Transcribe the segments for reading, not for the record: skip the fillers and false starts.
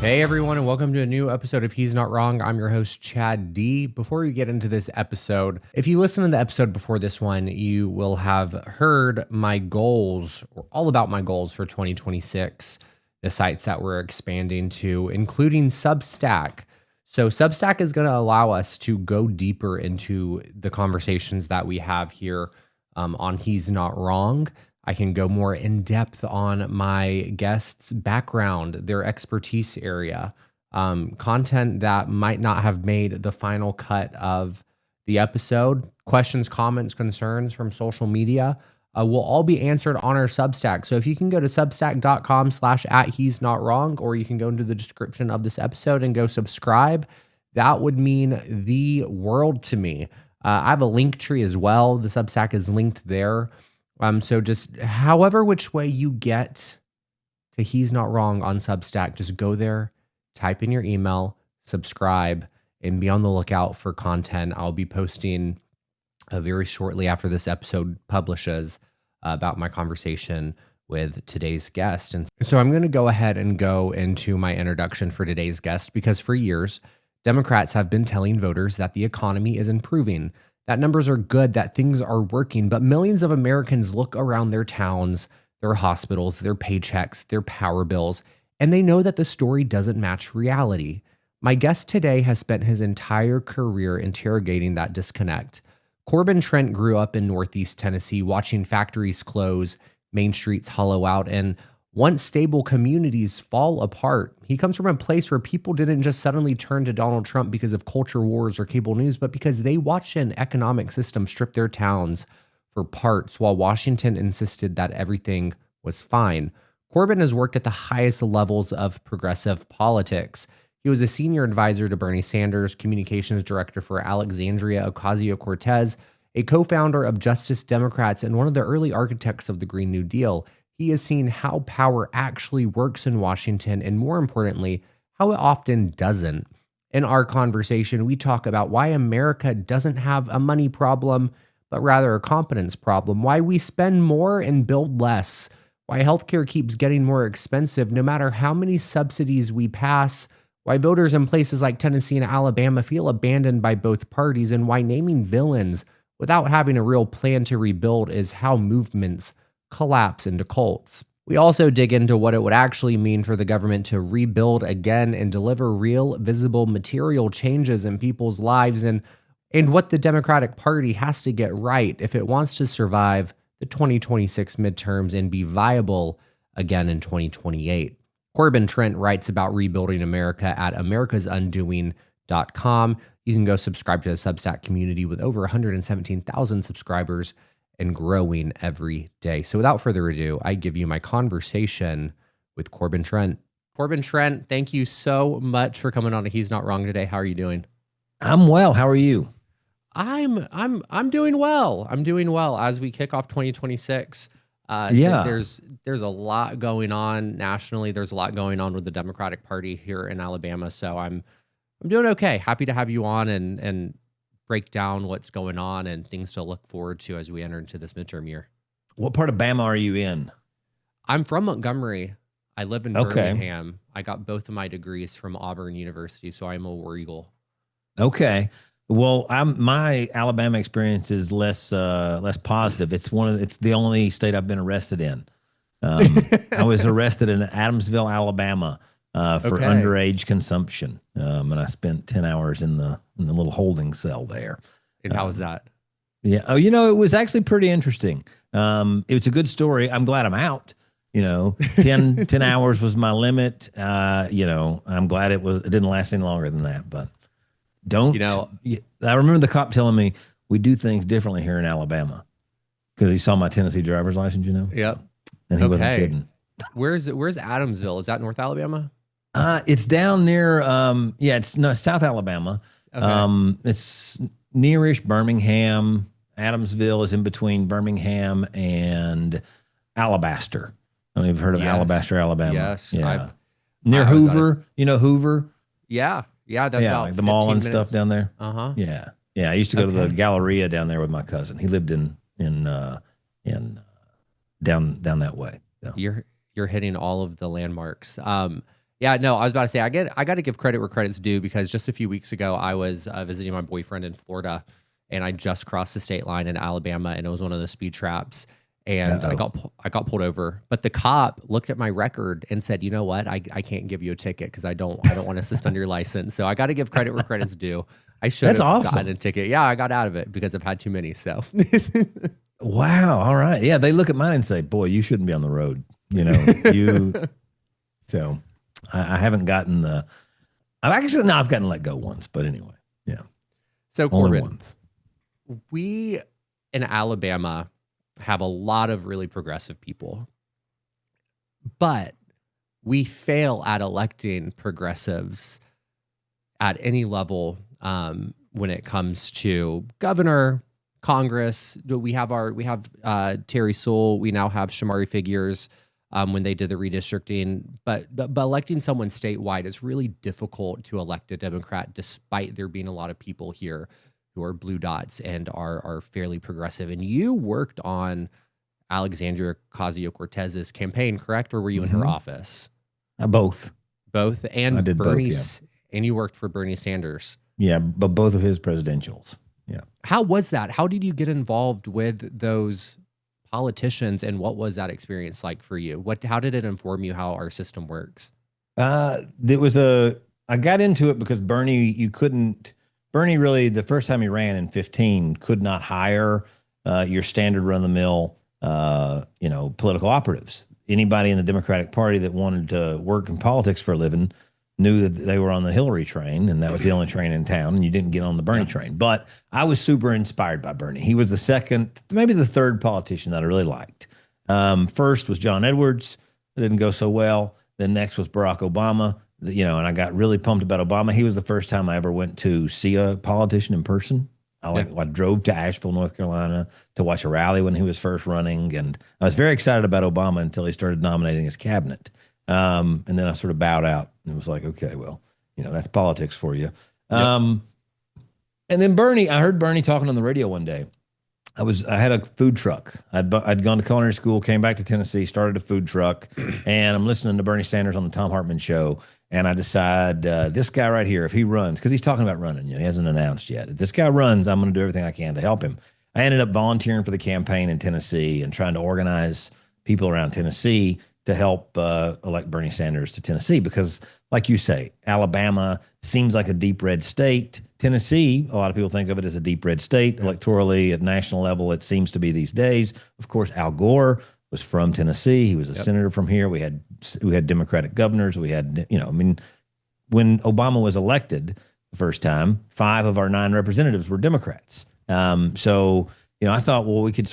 Hey everyone, and welcome to a new episode of He's Not Wrong. I'm your host, Chad D. Before we get into this episode, if you listen to the episode before this one, you will have heard my goals, or all about my goals for 2026, the sites that we're expanding to, including Substack. So Substack is going to allow us to go deeper into the conversations that we have here on He's Not Wrong. I can go more in depth on my guests' background, their expertise area, content that might not have made the final cut of the episode. Questions, comments, concerns from social media will all be answered on our Substack. So if you can go to substack.com/@he'snotwrong, or you can go into the description of this episode and go subscribe, that would mean the world to me. I have a link tree as well. The Substack is linked there. So just however which way you get to He's Not Wrong on Substack, just go there, type in your email, subscribe, and be on the lookout for content. I'll be posting very shortly after this episode publishes about my conversation with today's guest. And so I'm going to go ahead and go into my introduction for today's guest, because for years, Democrats have been telling voters that the economy is improving, that numbers are good, that things are working, but millions of Americans look around their towns, their hospitals, their paychecks, their power bills, and they know that the story doesn't match reality. My guest today has spent his entire career interrogating that disconnect. Corbin Trent grew up in Northeast Tennessee, watching factories close, main streets hollow out, and once stable communities fall apart. He comes from a place where people didn't just suddenly turn to Donald Trump because of culture wars or cable news, but because they watched an economic system strip their towns for parts while Washington insisted that everything was fine. Corbin has worked at the highest levels of progressive politics. He was a senior advisor to Bernie Sanders, communications director for Alexandria, Ocasio-Cortez, a co-founder of Justice Democrats, and one of the early architects of the Green New Deal. He has seen how power actually works in Washington, and more importantly, how it often doesn't. In our conversation, we talk about why America doesn't have a money problem, but rather a competence problem, why we spend more and build less, why healthcare keeps getting more expensive no matter how many subsidies we pass, why voters in places like Tennessee and Alabama feel abandoned by both parties, and why naming villains without having a real plan to rebuild is how movements collapse into cults. We also dig into what it would actually mean for the government to rebuild again and deliver real, visible, material changes in people's lives, and what the Democratic Party has to get right if it wants to survive the 2026 midterms and be viable again in 2028. Corbin Trent writes about rebuilding America at americasundoing.com. You can go subscribe to the Substack community with over 117,000 subscribers and growing every day. So without further ado, I give you my conversation with Corbin Trent. Corbin Trent, thank you so much for coming on to He's Not Wrong today. How are you doing? I'm well. How are you? I'm doing well. I'm doing well as we kick off 2026. There's a lot going on nationally. There's a lot going on with the Democratic Party here in Alabama. So I'm doing okay. Happy to have you on and break down what's going on and things to look forward to as we enter into this midterm year. What part of Bama are you in? I'm from Montgomery. I live in Birmingham. I got both of my degrees from Auburn University, so I'm a War Eagle. Okay. Well, my Alabama experience is less positive. It's the only state I've been arrested in. I was arrested in Adamsville, Alabama, for underage consumption, and I spent 10 hours in the little holding cell there. And how was that? Yeah. Oh, it was actually pretty interesting. It was a good story. I'm glad I'm out. 10 hours was my limit. I'm glad it didn't last any longer than that. But I remember the cop telling me we do things differently here in Alabama because he saw my Tennessee driver's license. Yep. And he wasn't kidding. Where's Adamsville? Is that North Alabama? It's down near, South Alabama. Okay. It's nearish Birmingham. Adamsville is in between Birmingham and Alabaster. I don't know if you've heard of Alabaster, Alabama. Yes. Yeah. Near Hoover. Hoover? Yeah. Yeah. That's about like the mall and stuff down there. Uh-huh. Yeah. Yeah. I used to go to the Galleria down there with my cousin. He lived in down that way. So. You're hitting all of the landmarks. Yeah, no, I was about to say I got to give credit where credit's due because just a few weeks ago I was visiting my boyfriend in Florida, and I just crossed the state line in Alabama, and it was one of those speed traps, and Uh-oh. I got pulled over, but the cop looked at my record and said, you know what, I can't give you a ticket because I don't want to suspend your license. So I got to give credit where credit's due. I should That's have gotten awesome. a ticket. Yeah, I got out of it because I've had too many. So Wow. All right. Yeah. They look at mine and say, boy, you shouldn't be on the road. You, so I haven't gotten I've gotten let go once, but anyway. Yeah. so Only Corbin, once. we in Alabama have a lot of really progressive people, but we fail at electing progressives at any level when it comes to governor, Congress. We have Terry Sewell. We now have Shamari Figures when they did the redistricting. But electing someone statewide is really difficult to elect a Democrat, despite there being a lot of people here who are blue dots and are fairly progressive. And you worked on Alexandria Ocasio-Cortez's campaign, correct? Or were you in her Hmm. office? Both. Both. I And did both. Yeah. and you worked for Bernie Sanders. Yeah. But both of his presidentials. Yeah. How was that? How did you get involved with those politicians, and what was that experience like for you? How did it inform you how our system works? There was I got into it because Bernie really, the first time he ran in 15, could not hire your standard run of the mill, political operatives. Anybody in the Democratic Party that wanted to work in politics for a living knew that they were on the Hillary train, and that was the only train in town, and you didn't get on the Bernie train. But I was super inspired by Bernie. He was the second, maybe the third politician that I really liked. First was John Edwards. It didn't go so well. Then next was Barack Obama, and I got really pumped about Obama. He was the first time I ever went to see a politician in person. I drove to Asheville, North Carolina to watch a rally when he was first running. And I was very excited about Obama until he started nominating his cabinet. And then I sort of bowed out and was like, okay, well, that's politics for you. And then Bernie, I heard Bernie talking on the radio one day. I had a food truck. I'd gone to culinary school, came back to Tennessee, started a food truck, and I'm listening to Bernie Sanders on the Tom Hartman show. And I decide this guy right here, if he runs, because he's talking about running, he hasn't announced yet. If this guy runs, I'm going to do everything I can to help him. I ended up volunteering for the campaign in Tennessee and trying to organize people around Tennessee to help elect Bernie Sanders to Tennessee because, like you say, Alabama seems like a deep red state. Tennessee, a lot of people think of it as a deep red state. Electorally, at national level, it seems to be these days. Of course, Al Gore was from Tennessee. He was a senator from here. We had Democratic governors. We had, when Obama was elected the first time, 5 of our 9 representatives were Democrats. So, I thought, well, we could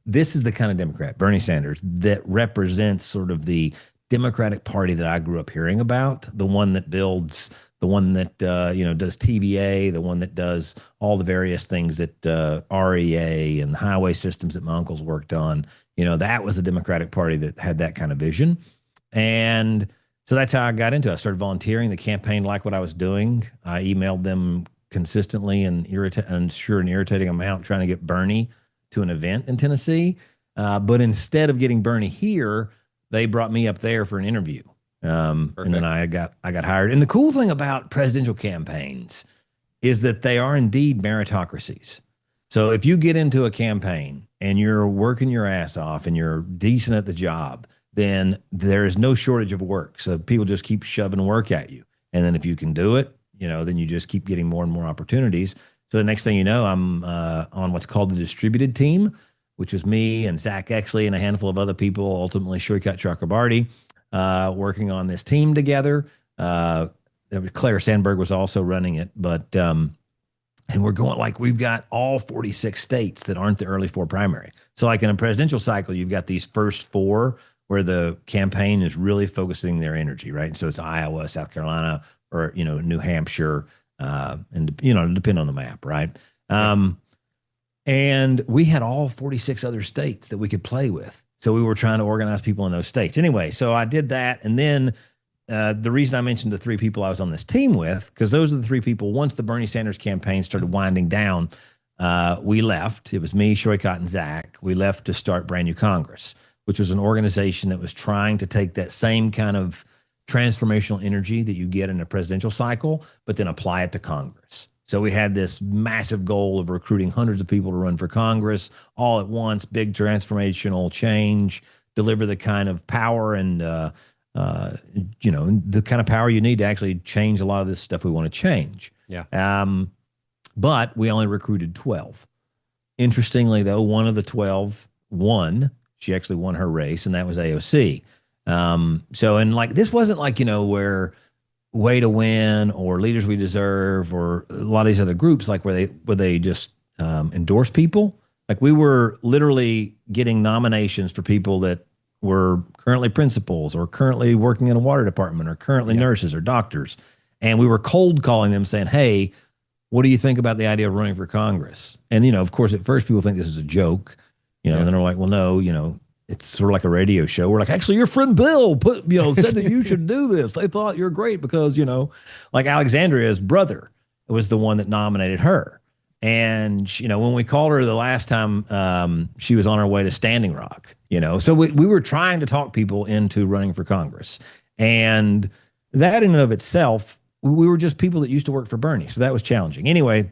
this is the kind of Democrat, Bernie Sanders, that represents sort of the Democratic Party that I grew up hearing about, the one that builds, the one that, does TVA, the one that does all the various things that REA and the highway systems that my uncles worked on. That was the Democratic Party that had that kind of vision. And so that's how I got into it. I started volunteering. The campaign liked what I was doing. I emailed them consistently and an irritating amount trying to get Bernie to an event in Tennessee. But instead of getting Bernie here, they brought me up there for an interview. And then I got hired. And the cool thing about presidential campaigns is that they are indeed meritocracies. So if you get into a campaign and you're working your ass off and you're decent at the job, then there is no shortage of work. So people just keep shoving work at you. And then if you can do it, then you just keep getting more and more opportunities. So the next thing you know, I'm on what's called the distributed team, which was me and Zach Exley and a handful of other people, ultimately Shoykat Chakrabarty, working on this team together. Claire Sandberg was also running it, but and we're going we've got all 46 states that aren't the early 4 primary. So like in a presidential cycle, you've got these first 4 where the campaign is really focusing their energy, right? So it's Iowa, South Carolina, or New Hampshire. And depend on the map, right? And we had all 46 other states that we could play with. So we were trying to organize people in those states. Anyway, so I did that. And then the reason I mentioned the 3 people I was on this team with, because those are the 3 people, once the Bernie Sanders campaign started winding down, we left. It was me, Shoykat, and Zach. We left to start Brand New Congress, which was an organization that was trying to take that same kind of transformational energy that you get in a presidential cycle, but then apply it to Congress. So we had this massive goal of recruiting hundreds of people to run for Congress all at once, big transformational change, deliver the kind of power and the kind of power you need to actually change a lot of this stuff we want to change. Yeah. But we only recruited 12. Interestingly, though, one of the 12 won. She actually won her race, and that was AOC. This wasn't like, where Way to Win or Leaders We Deserve or a lot of these other groups, like where they just endorse people. Like we were literally getting nominations for people that were currently principals or currently working in a water department or currently nurses or doctors. And we were cold calling them saying, hey, what do you think about the idea of running for Congress? And, of course, at first people think this is a joke, and then they're like, well, no, it's sort of like a radio show. We're like, actually, your friend Bill said that you should do this. They thought you're great because, like Alexandria's brother was the one that nominated her. And, when we called her the last time, she was on her way to Standing Rock, So we were trying to talk people into running for Congress. And that in and of itself, we were just people that used to work for Bernie. So that was challenging. Anyway,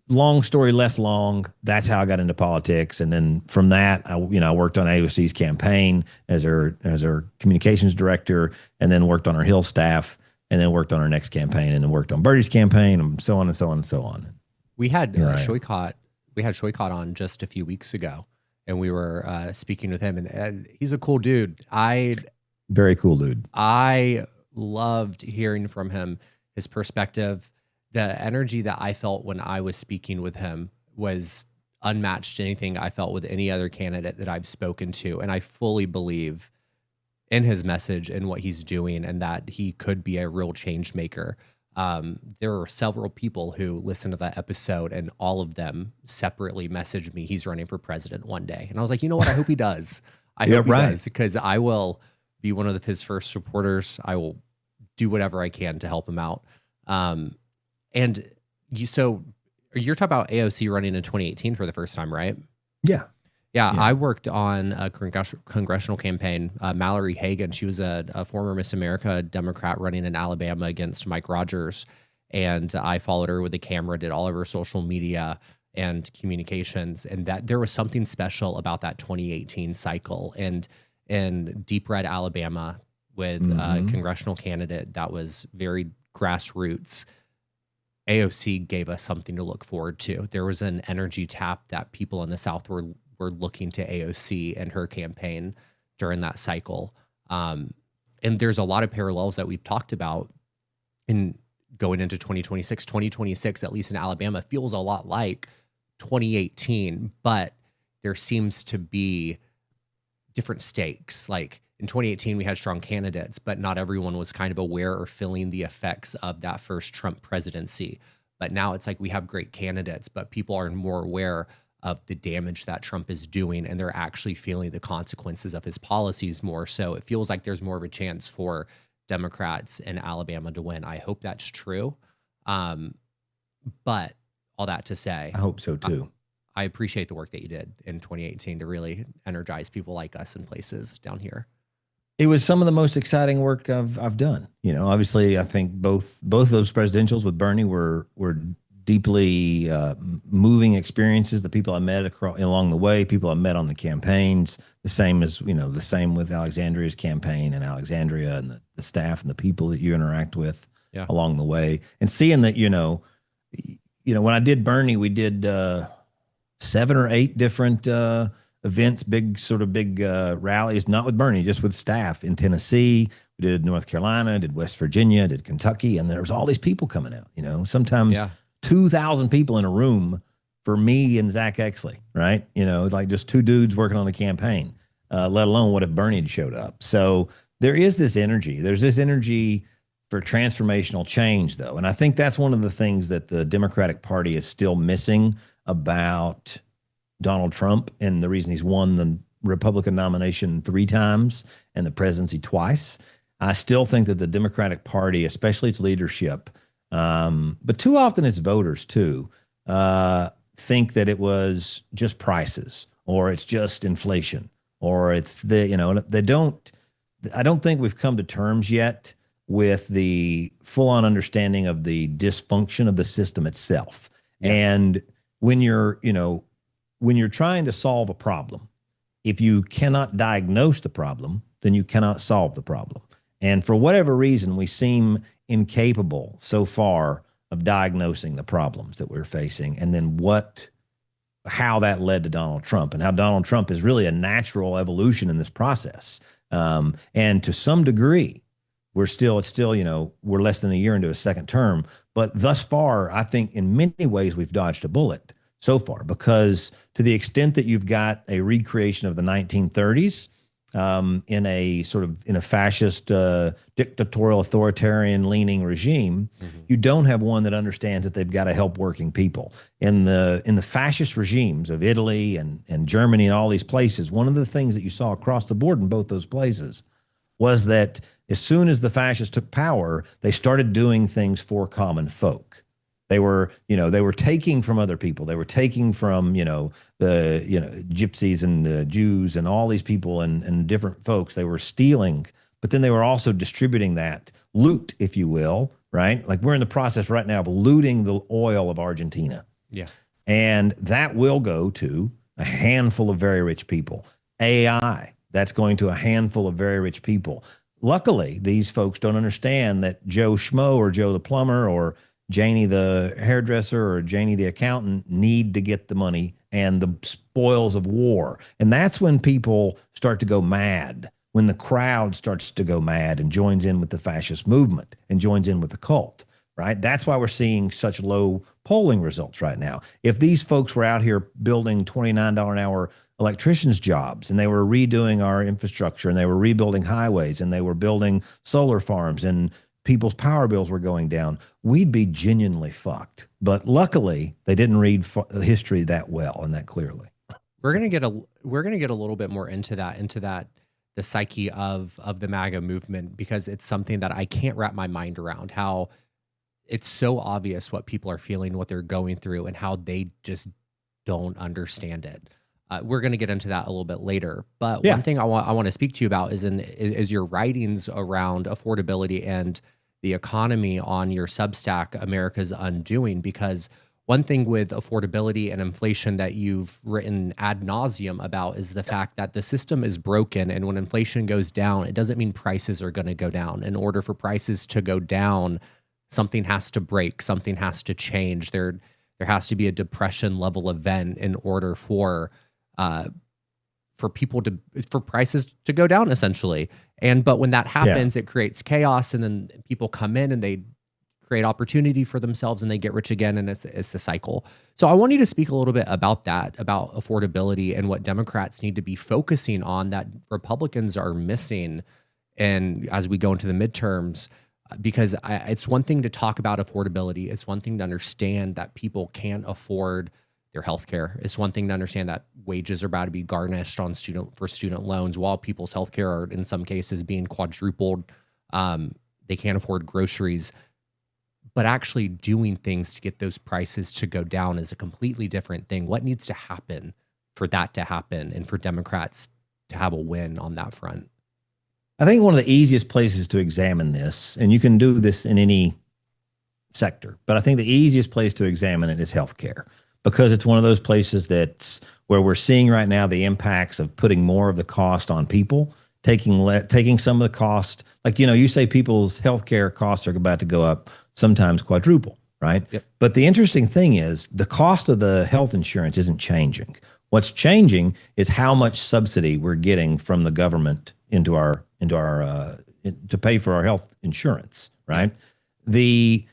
long story less long, that's how I got into politics. And then from that, I worked on AOC's campaign as her communications director, and then worked on her Hill staff, and then worked on her next campaign, and then worked on Bernie's campaign, and so on and so on and so on. We had Shoykot on just a few weeks ago, and we were speaking with him, and he's a cool dude. Very cool dude. I loved hearing from him, his perspective. The energy that I felt when I was speaking with him was unmatched to anything I felt with any other candidate that I've spoken to. And I fully believe in his message and what he's doing, and that he could be a real change maker. There were several people who listened to that episode, and all of them separately messaged me, he's running for president one day. And I was like, you know what? I hope he does. I hope he does, because I will be one of his first supporters. I will do whatever I can to help him out. And you're talking about AOC running in 2018 for the first time, right? Yeah. I worked on a congressional campaign. Mallory Hagan, she was a former Miss America Democrat running in Alabama against Mike Rogers. And I followed her with a camera, did all of her social media and communications. And that there was something special about that 2018 cycle. And in deep red Alabama with a congressional candidate that was very grassroots, AOC gave us something to look forward to. There was an energy tap that people in the South were looking to AOC and her campaign during that cycle. And there's a lot of parallels that we've talked about in going into 2026. 2026, at least in Alabama, feels a lot like 2018, but there seems to be different stakes. Like in 2018, we had strong candidates, but not everyone was kind of aware or feeling the effects of that first Trump presidency. But now it's like we have great candidates, but people are more aware of the damage that Trump is doing, and they're actually feeling the consequences of his policies more. So it feels like there's more of a chance for Democrats in Alabama to win. I hope that's true. But all that to say, I hope so too. I appreciate the work that you did in 2018 to really energize people like us in places down here. It was some of the most exciting work I've done. Obviously, I think both of those presidentials with Bernie were deeply moving experiences. The people I met along the way, people I met on the campaigns, the same with Alexandria's campaign and Alexandria and the staff and the people that you interact with along the way, and seeing that when I did Bernie, we did 7 or 8 different events, big rallies, not with Bernie, just with staff in Tennessee. We did North Carolina, did West Virginia, did Kentucky, and there was all these people coming out, sometimes 2,000 people in a room for me and Zach Exley, right? Like just 2 dudes working on the campaign, let alone what if Bernie had showed up. So there is this energy. There's this energy for transformational change, though. And I think that's one of the things that the Democratic Party is still missing about Donald Trump, and the reason he's won the Republican nomination 3 times and the presidency twice. I still think that the Democratic Party, especially its leadership, but too often its voters too, think that it was just prices, or it's just inflation, or it's they I don't think we've come to terms yet with the full-on understanding of the dysfunction of the system itself. Yeah. And when you're trying to solve a problem, if you cannot diagnose the problem, then you cannot solve the problem. And for whatever reason, we seem incapable so far of diagnosing the problems that we're facing, and then how that led to Donald Trump, and how Donald Trump is really a natural evolution in this process. And to some degree, we're less than a year into a second term, but thus far, I think in many ways we've dodged a bullet so far, because to the extent that you've got a recreation of the 1930s, in a fascist, dictatorial, authoritarian leaning regime, you don't have one that understands that they've got to help working people. In the fascist regimes of Italy and Germany and all these places, one of the things that you saw across the board in both those places was that as soon as the fascists took power, they started doing things for common folk. They were taking from other people. They were taking from, gypsies and Jews and all these people and different folks. They were stealing, but then they were also distributing that loot, if you will, right? Like we're in the process right now of looting the oil of Argentina. Yeah. And that will go to a handful of very rich people. AI, that's going to a handful of very rich people. Luckily, these folks don't understand that Joe Schmo or Joe the plumber or Janie the hairdresser or Janie the accountant need to get the money and the spoils of war. And that's when people start to go mad, when the crowd starts to go mad and joins in with the fascist movement and joins in with the cult, right? That's why we're seeing such low polling results right now. If these folks were out here building $29 an hour electricians' jobs, and they were redoing our infrastructure, and they were rebuilding highways, and they were building solar farms, and people's power bills were going down, we'd be genuinely fucked. But luckily, they didn't read history that well and that clearly. We're gonna get a little bit more into that the psyche of the MAGA movement, because it's something that I can't wrap my mind around, how it's so obvious what people are feeling, what they're going through, and how they just don't understand it. We're going to get into that a little bit later. But one thing I want to speak to you about is your writings around affordability and the economy on your Substack, America's Undoing. Because one thing with affordability and inflation that you've written ad nauseum about is the fact that the system is broken. And when inflation goes down, it doesn't mean prices are going to go down. In order for prices to go down, something has to break, something has to change. There has to be a depression level event in order for prices to go down, essentially. But when that happens, it creates chaos, and then people come in and they create opportunity for themselves and they get rich again, and it's a cycle. So I want you to speak a little bit about that, about affordability and what Democrats need to be focusing on that Republicans are missing, and as we go into the midterms. Because it's one thing to talk about affordability. It's one thing to understand that people can't afford their healthcare. It's one thing to understand that wages are about to be garnished on student loans, while people's healthcare are in some cases being quadrupled. They can't afford groceries. But actually doing things to get those prices to go down is a completely different thing. What needs to happen for that to happen and for Democrats to have a win on that front? I think one of the easiest places to examine this, and you can do this in any sector, but I think the easiest place to examine it is healthcare, because it's one of those places that's where we're seeing right now the impacts of putting more of the cost on people, taking some of the cost. Like, you say people's healthcare costs are about to go up, sometimes quadruple, right? Yep. But the interesting thing is the cost of the health insurance isn't changing. What's changing is how much subsidy we're getting from the government into our to pay for our health insurance, right? The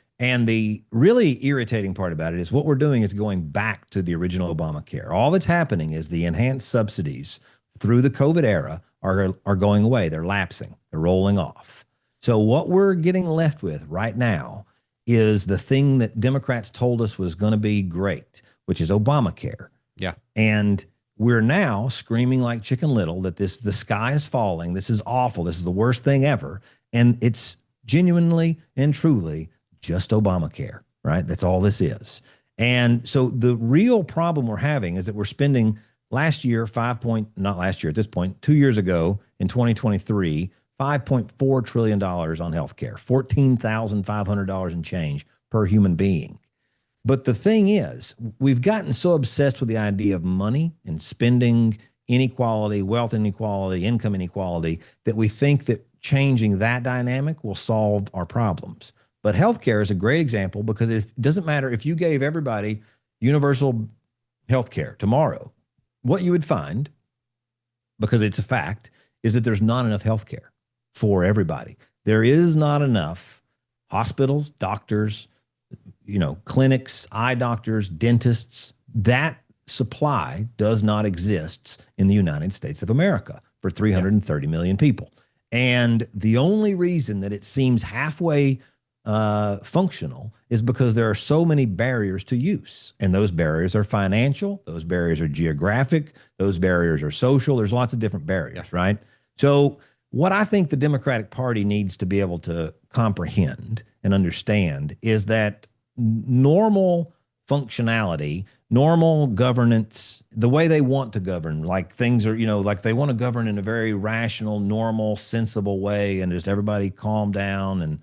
really irritating part about it is what we're doing is going back to the original Obamacare. All that's happening is the enhanced subsidies through the COVID era are going away. They're lapsing. They're rolling off. So what we're getting left with right now is the thing that Democrats told us was going to be great, which is Obamacare. Yeah. And we're now screaming like Chicken Little that the sky is falling. This is awful. This is the worst thing ever. And it's genuinely and truly just Obamacare, right? That's all this is. And so the real problem we're having is that we're spending not last year, at this point, 2 years ago in 2023, $5.4 trillion on healthcare, $14,500 and change per human being. But the thing is, we've gotten so obsessed with the idea of money and spending, inequality, wealth inequality, income inequality, that we think that changing that dynamic will solve our problems. But healthcare is a great example, because it doesn't matter if you gave everybody universal healthcare tomorrow, what you would find, because it's a fact, is that there's not enough healthcare for everybody. There is not enough hospitals, doctors, clinics, eye doctors, dentists. That supply does not exist in the United States of America for 330 million people. And the only reason that it seems halfway functional is because there are so many barriers to use. And those barriers are financial, those barriers are geographic, those barriers are social. There's lots of different barriers, right? So what I think the Democratic Party needs to be able to comprehend and understand is that normal functionality, normal governance, the way they want to govern, like things are, like they want to govern in a very rational, normal, sensible way, and just everybody calm down. And,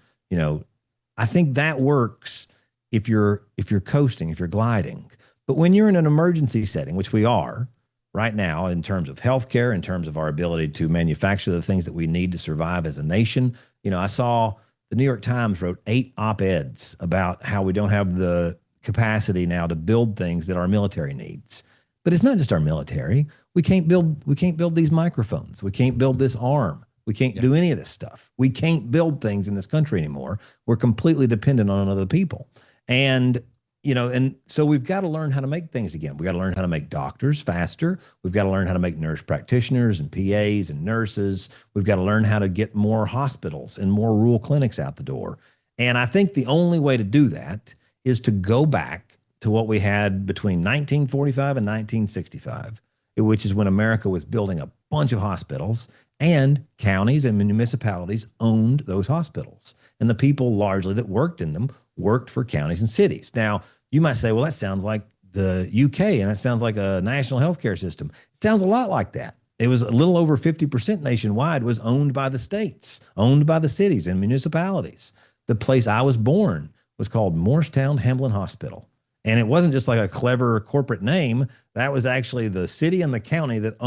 I think that works if you're coasting, if you're gliding. But when you're in an emergency setting, which we are right now, in terms of healthcare, in terms of our ability to manufacture the things that we need to survive as a nation, I saw the New York Times wrote 8 op-eds about how we don't have the capacity now to build things that our military needs. But it's not just our military. We can't build these microphones. We can't build this arm. We can't do any of this stuff. We can't build things in this country anymore. We're completely dependent on other people. And so we've got to learn how to make things again. We got to learn how to make doctors faster. We've got to learn how to make nurse practitioners and PAs and nurses. We've got to learn how to get more hospitals and more rural clinics out the door. And I think the only way to do that is to go back to what we had between 1945 and 1965, which is when America was building a bunch of hospitals, and counties and municipalities owned those hospitals. And the people largely that worked in them worked for counties and cities. Now, you might say, well, that sounds like the UK, and that sounds like a national healthcare system. It sounds a lot like that. It was a little over 50% nationwide was owned by the states, owned by the cities and municipalities. The place I was born was called Morristown Hamlin Hospital. And it wasn't just like a clever corporate name. That was actually the city and the county that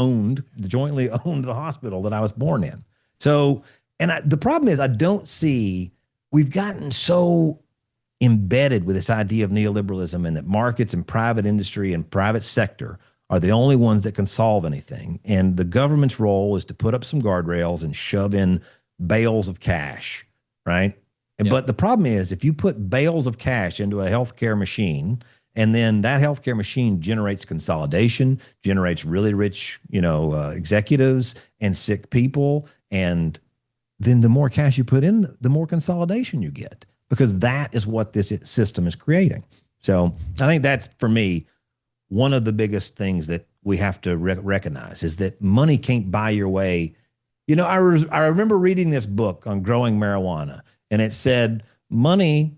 jointly owned the hospital that I was born in. So, the problem is, I don't see, we've gotten so embedded with this idea of neoliberalism, and that markets and private industry and private sector are the only ones that can solve anything. And the government's role is to put up some guardrails and shove in bales of cash, right? Yep. But the problem is, if you put bales of cash into a healthcare machine, and then that healthcare machine generates consolidation, generates really rich, executives and sick people, and then the more cash you put in, the more consolidation you get, because that is what this system is creating. So I think that's, for me, one of the biggest things that we have to recognize is that money can't buy your way. I remember reading this book on growing marijuana. And it said, weed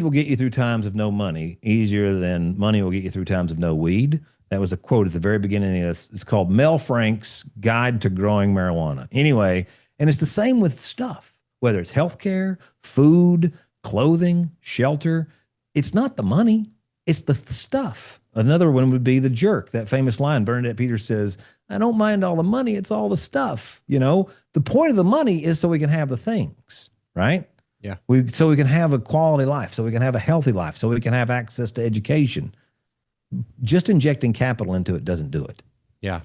will get you through times of no money easier than money will get you through times of no weed. That was a quote at the very beginning of this. It's called Mel Frank's Guide to Growing Marijuana. Anyway, and it's the same with stuff, whether it's healthcare, food, clothing, shelter. It's not the money, it's the stuff. Another one would be The Jerk, that famous line. Bernadette Peters says, I don't mind all the money, it's all the stuff. The point of the money is so we can have the things. Right? Yeah. So we can have a quality life, so we can have a healthy life, so we can have access to education. Just injecting capital into it doesn't do it. Yeah.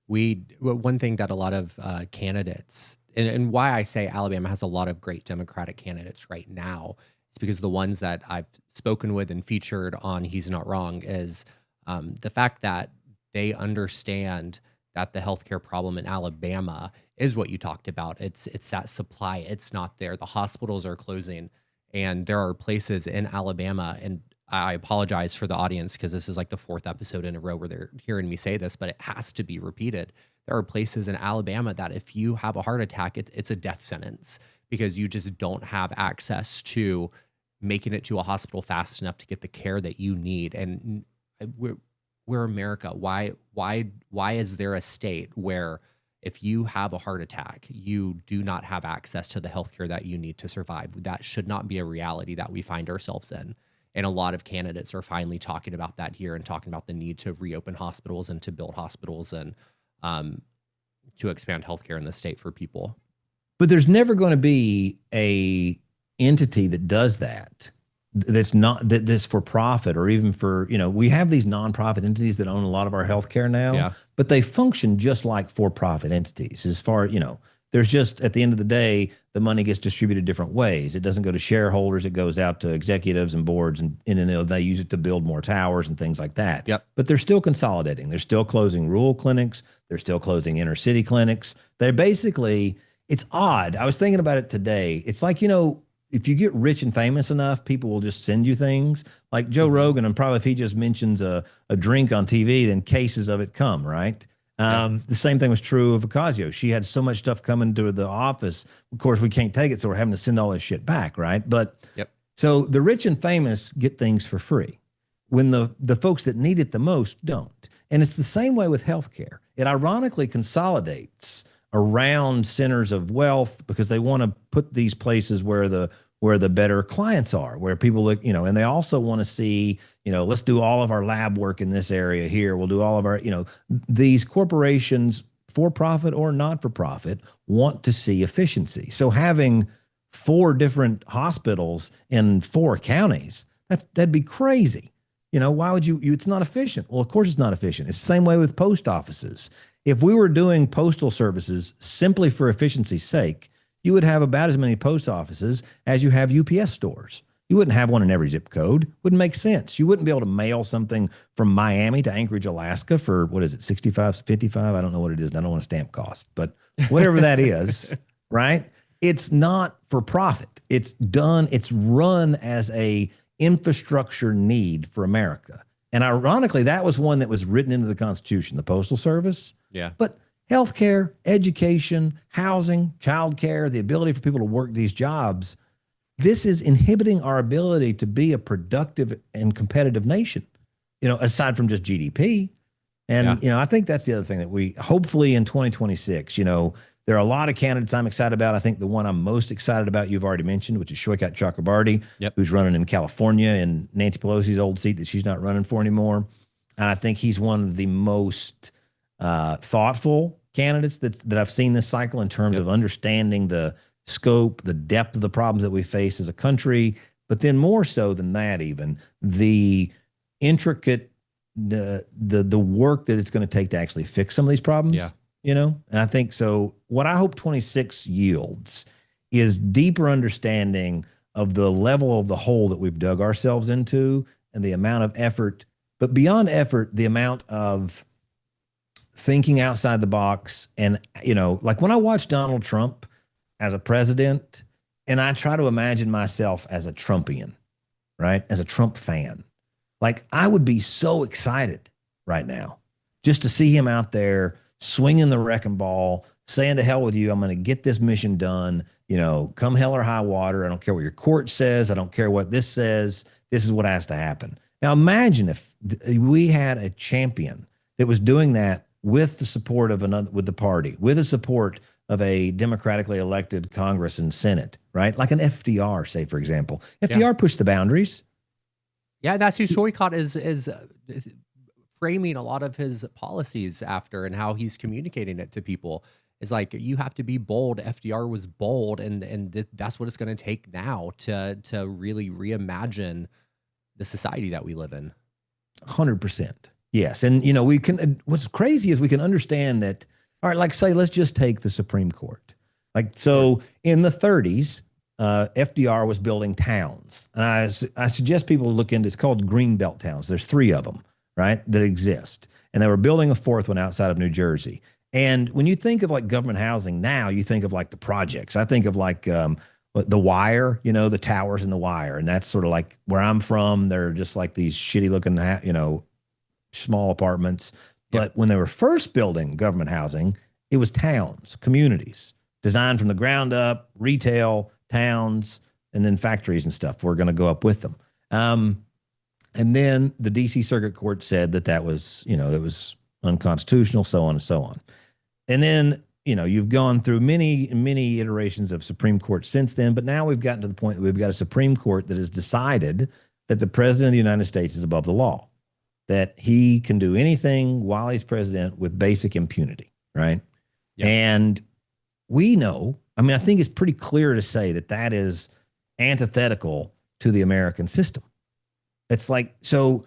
One thing that a lot of candidates, and why I say Alabama has a lot of great Democratic candidates right now, is because the ones that I've spoken with and featured on He's Not Wrong is the fact that they understand that the healthcare problem in Alabama is what you talked about. It's that supply. It's not there. The hospitals are closing, and there are places in Alabama, and I apologize for the audience because this is like the 4th episode in a row where they're hearing me say this, but it has to be repeated. There are places in Alabama that if you have a heart attack, it's a death sentence, because you just don't have access to making it to a hospital fast enough to get the care that you need. And we're America. Why is there a state where If you have a heart attack, you do not have access to the healthcare that you need to survive. That should not be a reality that we find ourselves in. And a lot of candidates are finally talking about that here and talking about the need to reopen hospitals and to build hospitals and to expand healthcare in the state for people. But there's never going to be a entity that does that. That's for profit, or even for, we have these nonprofit entities that own a lot of our healthcare now, Yeah. but they function just like for-profit entities. As far, there's just, at the end of the day, the money gets distributed different ways. It doesn't go to shareholders. It goes out to executives and boards, and they use it to build more towers and things like that. Yep. But they're still consolidating. They're still closing rural clinics. They're still closing inner city clinics. They're basically, it's odd. I was thinking about it today. It's like, if you get rich and famous enough, people will just send you things like Joe Rogan. And probably if he just mentions a drink on TV, then cases of it come, right? The same thing was true of Ocasio. She had so much stuff coming to the office. Of course, we can't take it, so we're having to send all this shit back, right? But so the rich and famous get things for free when the folks that need it the most don't. And it's the same way with healthcare. It ironically consolidates around centers of wealth because they want to put these places where the better clients are, where people look, and they also want to see, let's do all of our lab work in this area here. We'll do all of our, these corporations, for profit or not for profit, want to see efficiency. So having 4 different hospitals in 4 counties, that'd be crazy. Why would you, it's not efficient. Well, of course it's not efficient. It's the same way with post offices. If we were doing postal services simply for efficiency's sake, you would have about as many post offices as you have UPS stores. You wouldn't have one in every zip code. Wouldn't make sense. You wouldn't be able to mail something from Miami to Anchorage, Alaska for, what is it, 65, 55? I don't know what it is. I don't want a stamp cost, but whatever that is, right? It's not for profit. It's run as a infrastructure need for America. And ironically, that was one that was written into the Constitution, the Postal Service. Yeah. But healthcare, education, housing, childcare, the ability for people to work these jobs, this is inhibiting our ability to be a productive and competitive nation, aside from just GDP. And, I think that's the other thing that we, hopefully in 2026, there are a lot of candidates I'm excited about. I think the one I'm most excited about, you've already mentioned, which is Shoykat Chakrabarty, who's running in California in Nancy Pelosi's old seat that she's not running for anymore. And I think he's one of the most thoughtful candidates that I've seen this cycle in terms of understanding the scope, the depth of the problems that we face as a country, but then more so than that, even the intricate, the work that it's going to take to actually fix some of these problems. And I think so. What I hope 26 yields is deeper understanding of the level of the hole that we've dug ourselves into and the amount of effort, but beyond effort, the amount of thinking outside the box. And, like when I watch Donald Trump as a president and I try to imagine myself as a Trumpian, right? As a Trump fan, like I would be so excited right now just to see him out there swinging the wrecking ball, saying to hell with you, I'm going to get this mission done, come hell or high water. I don't care what your court says. I don't care what this says. This is what has to happen. Now imagine if we had a champion that was doing that with the support of with the party, with the support of a democratically elected Congress and Senate, right? Like an FDR, say, for example. FDR pushed the boundaries. Yeah, that's who Shoykat is framing a lot of his policies after, and how he's communicating it to people. Is like, you have to be bold. FDR was bold, and that's what it's going to take now to really reimagine the society that we live in. 100%. Yes. And, we can, what's crazy is we can understand that, all right, like say, let's just take the Supreme Court. Like, so in the 30s, FDR was building towns. And I suggest people look into, it's called Greenbelt towns. There's 3 of them, right, that exist. And they were building a 4th one outside of New Jersey. And when you think of like government housing now, you think of like the projects. I think of like the Wire, the towers in the Wire. And that's sort of like where I'm from. They're just like these shitty looking, small apartments. But when they were first building government housing, it was towns, communities, designed from the ground up, retail, towns, and then factories and stuff. We're going to go up with them. And then the DC Circuit Court said that was, it was unconstitutional, so on and so on. And then you've gone through many iterations of Supreme Court since then, but now we've gotten to the point that we've got a Supreme Court that has decided that the president of the United States is above the law, that he can do anything while he's president with basic impunity, right? Yep. And we know, I mean, I think it's pretty clear to say that that is antithetical to the American system. It's like, so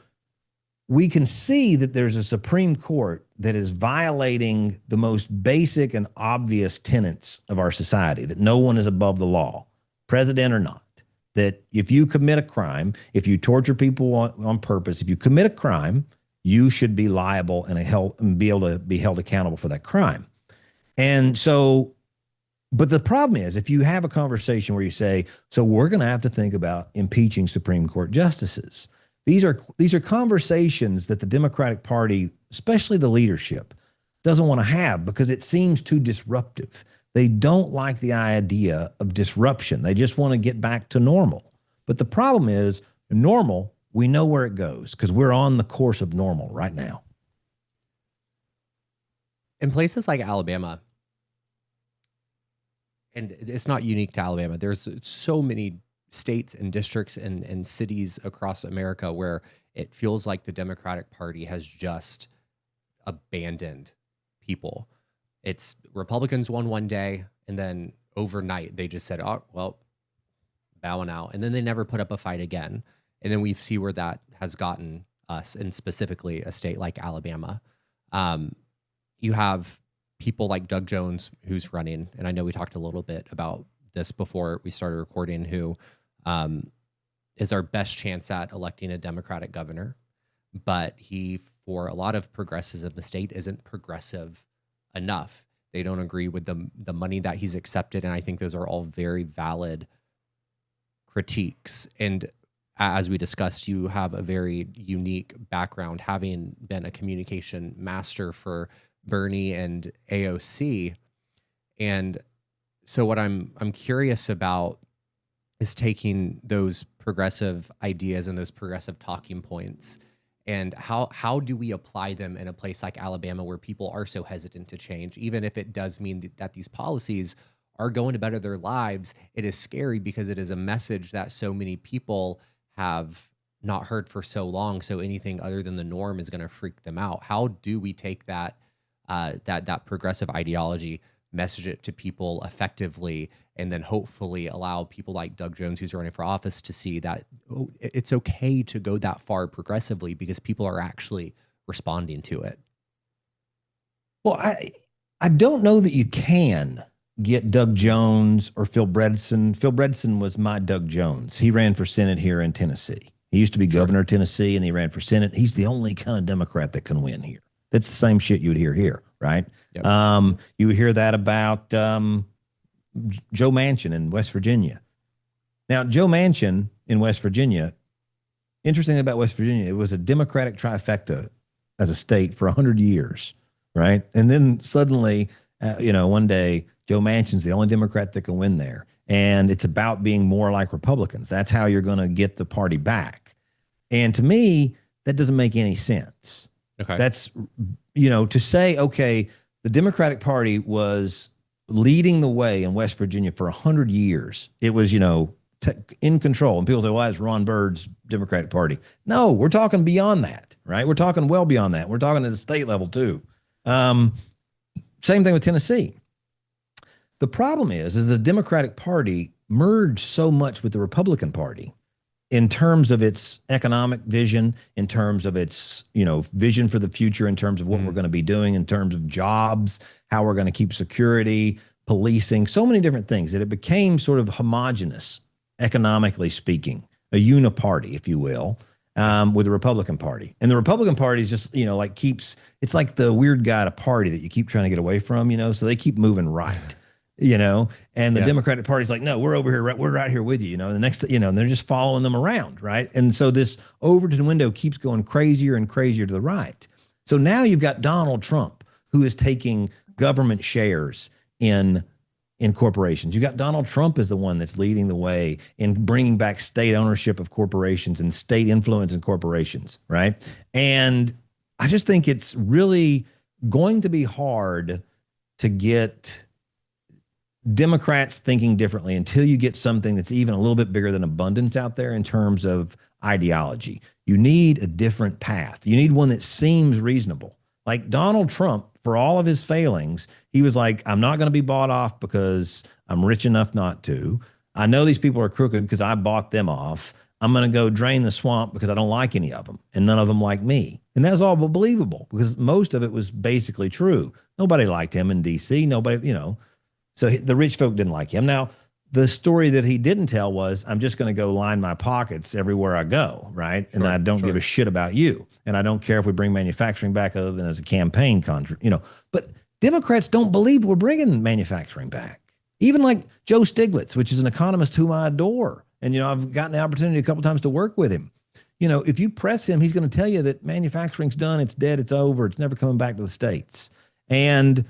we can see that there's a Supreme Court that is violating the most basic and obvious tenets of our society, that no one is above the law, president or not, that if you commit a crime, if you torture people on purpose, if you commit a crime, you should be liable and be able to be held accountable for that crime. And so, but the problem is, if you have a conversation where you say, so we're going to have to think about impeaching Supreme Court justices, these are conversations that the Democratic Party, especially the leadership, doesn't want to have because it seems too disruptive. They don't like the idea of disruption. They just want to get back to normal. But the problem is, normal, we know where it goes because we're on the course of normal right now. In places like Alabama, and it's not unique to Alabama, there's so many states and districts and cities across America where it feels like the Democratic Party has just abandoned people. It's Republicans won one day, and then overnight they just said, oh, well, bowing out. And then they never put up a fight again. And then we see where that has gotten us, and specifically a state like Alabama. You have people like Doug Jones, who's running, and I know we talked a little bit about this before we started recording, who is our best chance at electing a Democratic governor. But he, for a lot of progressives of the state, isn't progressive enough. They don't agree with the money that he's accepted, and I think those are all very valid critiques. And as we discussed, you have a very unique background, having been a communication master for Bernie and AOC. And so what I'm curious about is taking those progressive ideas and those progressive talking points, and how do we apply them in a place like Alabama where people are so hesitant to change, even if it does mean that these policies are going to better their lives. It is scary because it is a message that so many people have not heard for so long. So anything other than the norm is going to freak them out. How do we take that that progressive ideology, message it to people effectively, and then hopefully allow people like Doug Jones, who's running for office, to see that it's okay to go that far progressively because people are actually responding to it? Well, I don't know that you can get Doug Jones or Phil Bredesen. Phil Bredesen was my Doug Jones. He ran for Senate here in Tennessee. He used to be governor of Tennessee, and he ran for Senate. He's the only kind of Democrat that can win here. That's the same shit you would hear here, right? Yep. You would hear that about Joe Manchin in West Virginia. Now, Joe Manchin in West Virginia, interesting about West Virginia, it was a Democratic trifecta as a state for 100 years, right? And then suddenly, one day, Joe Manchin's the only Democrat that can win there. And it's about being more like Republicans. That's how you're going to get the party back. And to me, that doesn't make any sense. Okay. That's, to say, okay, the Democratic Party was leading the way in West Virginia for 100 years. It was, in control. And people say, well, that's Ron Byrd's Democratic Party. No, we're talking beyond that, right? We're talking well beyond that. We're talking at the state level too. Same thing with Tennessee. The problem is the Democratic Party merged so much with the Republican Party in terms of its economic vision, in terms of its, vision for the future, in terms of what we're going to be doing, in terms of jobs, how we're going to keep security, policing, so many different things, that it became sort of homogenous, economically speaking, a uniparty, if you will, with the Republican Party. And the Republican Party is just, it's like the weird guy at a party that you keep trying to get away from, so they keep moving right. And the Democratic Party's like, no, we're over here, we're right here with you, the next, and they're just following them around, right? And so this Overton window keeps going crazier and crazier to the right. So now you've got Donald Trump, who is taking government shares in corporations. You got Donald Trump as the one that's leading the way in bringing back state ownership of corporations and state influence in corporations, right? And I just think it's really going to be hard to get Democrats thinking differently until you get something that's even a little bit bigger than abundance out there in terms of ideology. You need a different path. You need one that seems reasonable. Like Donald Trump, for all of his failings, he was like, I'm not going to be bought off because I'm rich enough not to. I know these people are crooked because I bought them off. I'm going to go drain the swamp because I don't like any of them, and none of them like me. And that was all believable because most of it was basically true. Nobody liked him in D.C. Nobody, so the rich folk didn't like him. Now, the story that he didn't tell was, I'm just going to go line my pockets everywhere I go, right? And I don't give a shit about you. And I don't care if we bring manufacturing back other than as a campaign contract, But Democrats don't believe we're bringing manufacturing back. Even like Joe Stiglitz, which is an economist whom I adore. And, I've gotten the opportunity a couple of times to work with him. If you press him, he's going to tell you that manufacturing's done, it's dead, it's over, it's never coming back to the States. And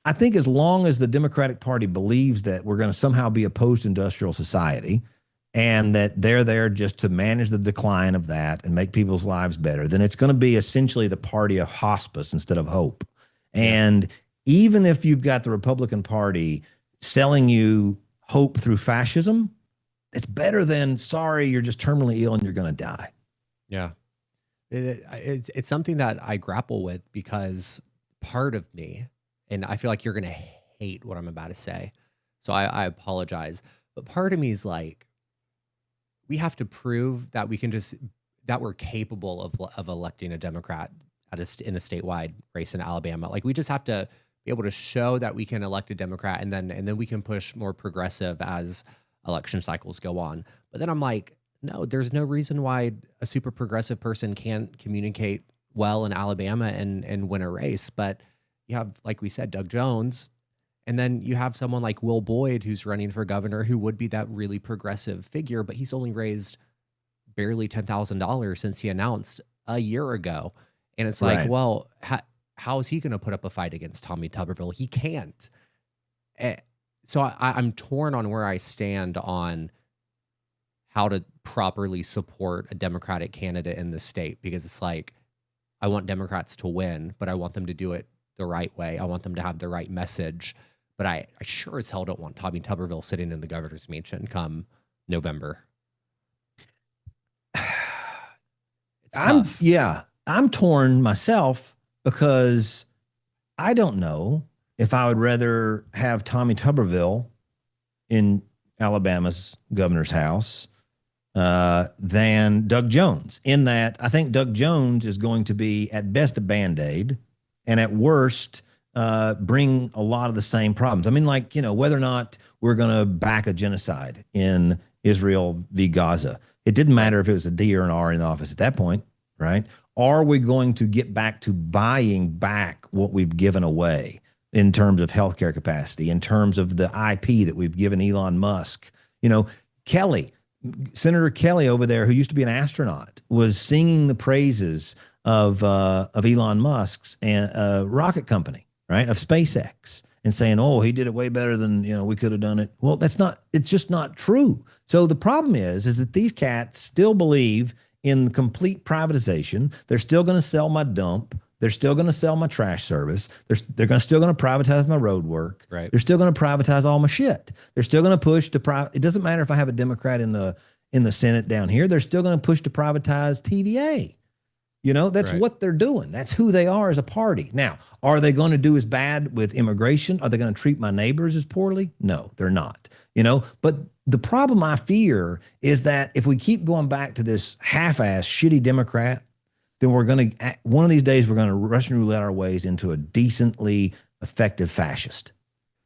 I think as long as the Democratic Party believes that we're going to somehow be a post-industrial society and that they're there just to manage the decline of that and make people's lives better, then it's going to be essentially the party of hospice instead of hope. And even if you've got the Republican Party selling you hope through fascism, it's better than, sorry, you're just terminally ill and you're going to die. Yeah. It's something that I grapple with because part of me, and I feel like you're going to hate what I'm about to say, so I apologize. But part of me is like, we have to prove that that we're capable of electing a Democrat in a statewide race in Alabama. Like, we just have to be able to show that we can elect a Democrat, and then we can push more progressive as election cycles go on. But then I'm like, no, there's no reason why a super progressive person can't communicate well in Alabama and win a race. But you have, like we said, Doug Jones, and then you have someone like Will Boyd who's running for governor who would be that really progressive figure, but he's only raised barely $10,000 since he announced a year ago. And it's like, well, how is he going to put up a fight against Tommy Tuberville? He can't. So I'm torn on where I stand on how to properly support a Democratic candidate in the state, because it's like, I want Democrats to win, but I want them to do it the right way. I want them to have the right message, but I sure as hell don't want Tommy Tuberville sitting in the governor's mansion come November. I'm torn myself because I don't know if I would rather have Tommy Tuberville in Alabama's governor's house than Doug Jones, in that I think Doug Jones is going to be at best a Band-Aid and at worst bring a lot of the same problems. I mean, like, whether or not we're going to back a genocide in Israel v. Gaza, it didn't matter if it was a D or an R in office at that point, right? Are we going to get back to buying back what we've given away in terms of healthcare capacity, in terms of the IP that we've given Elon Musk? Senator Kelly over there, who used to be an astronaut, was singing the praises of Elon Musk's rocket company, right, of SpaceX, and saying, oh, he did it way better than we could have done it. Well, it's just not true. So the problem is that these cats still believe in complete privatization. They're still going to sell my dump. They're still going to sell my trash service. They're still going to privatize my road work. Right. They're still going to privatize all my shit. They're still going to push to it doesn't matter if I have a Democrat in the Senate down here. They're still going to push to privatize TVA. That's what they're doing. That's who they are as a party. Now, are they going to do as bad with immigration? Are they going to treat my neighbors as poorly? No, they're not. But the problem I fear is that if we keep going back to this half-ass shitty Democrat, then one of these days we're going to Russian roulette our ways into a decently effective fascist.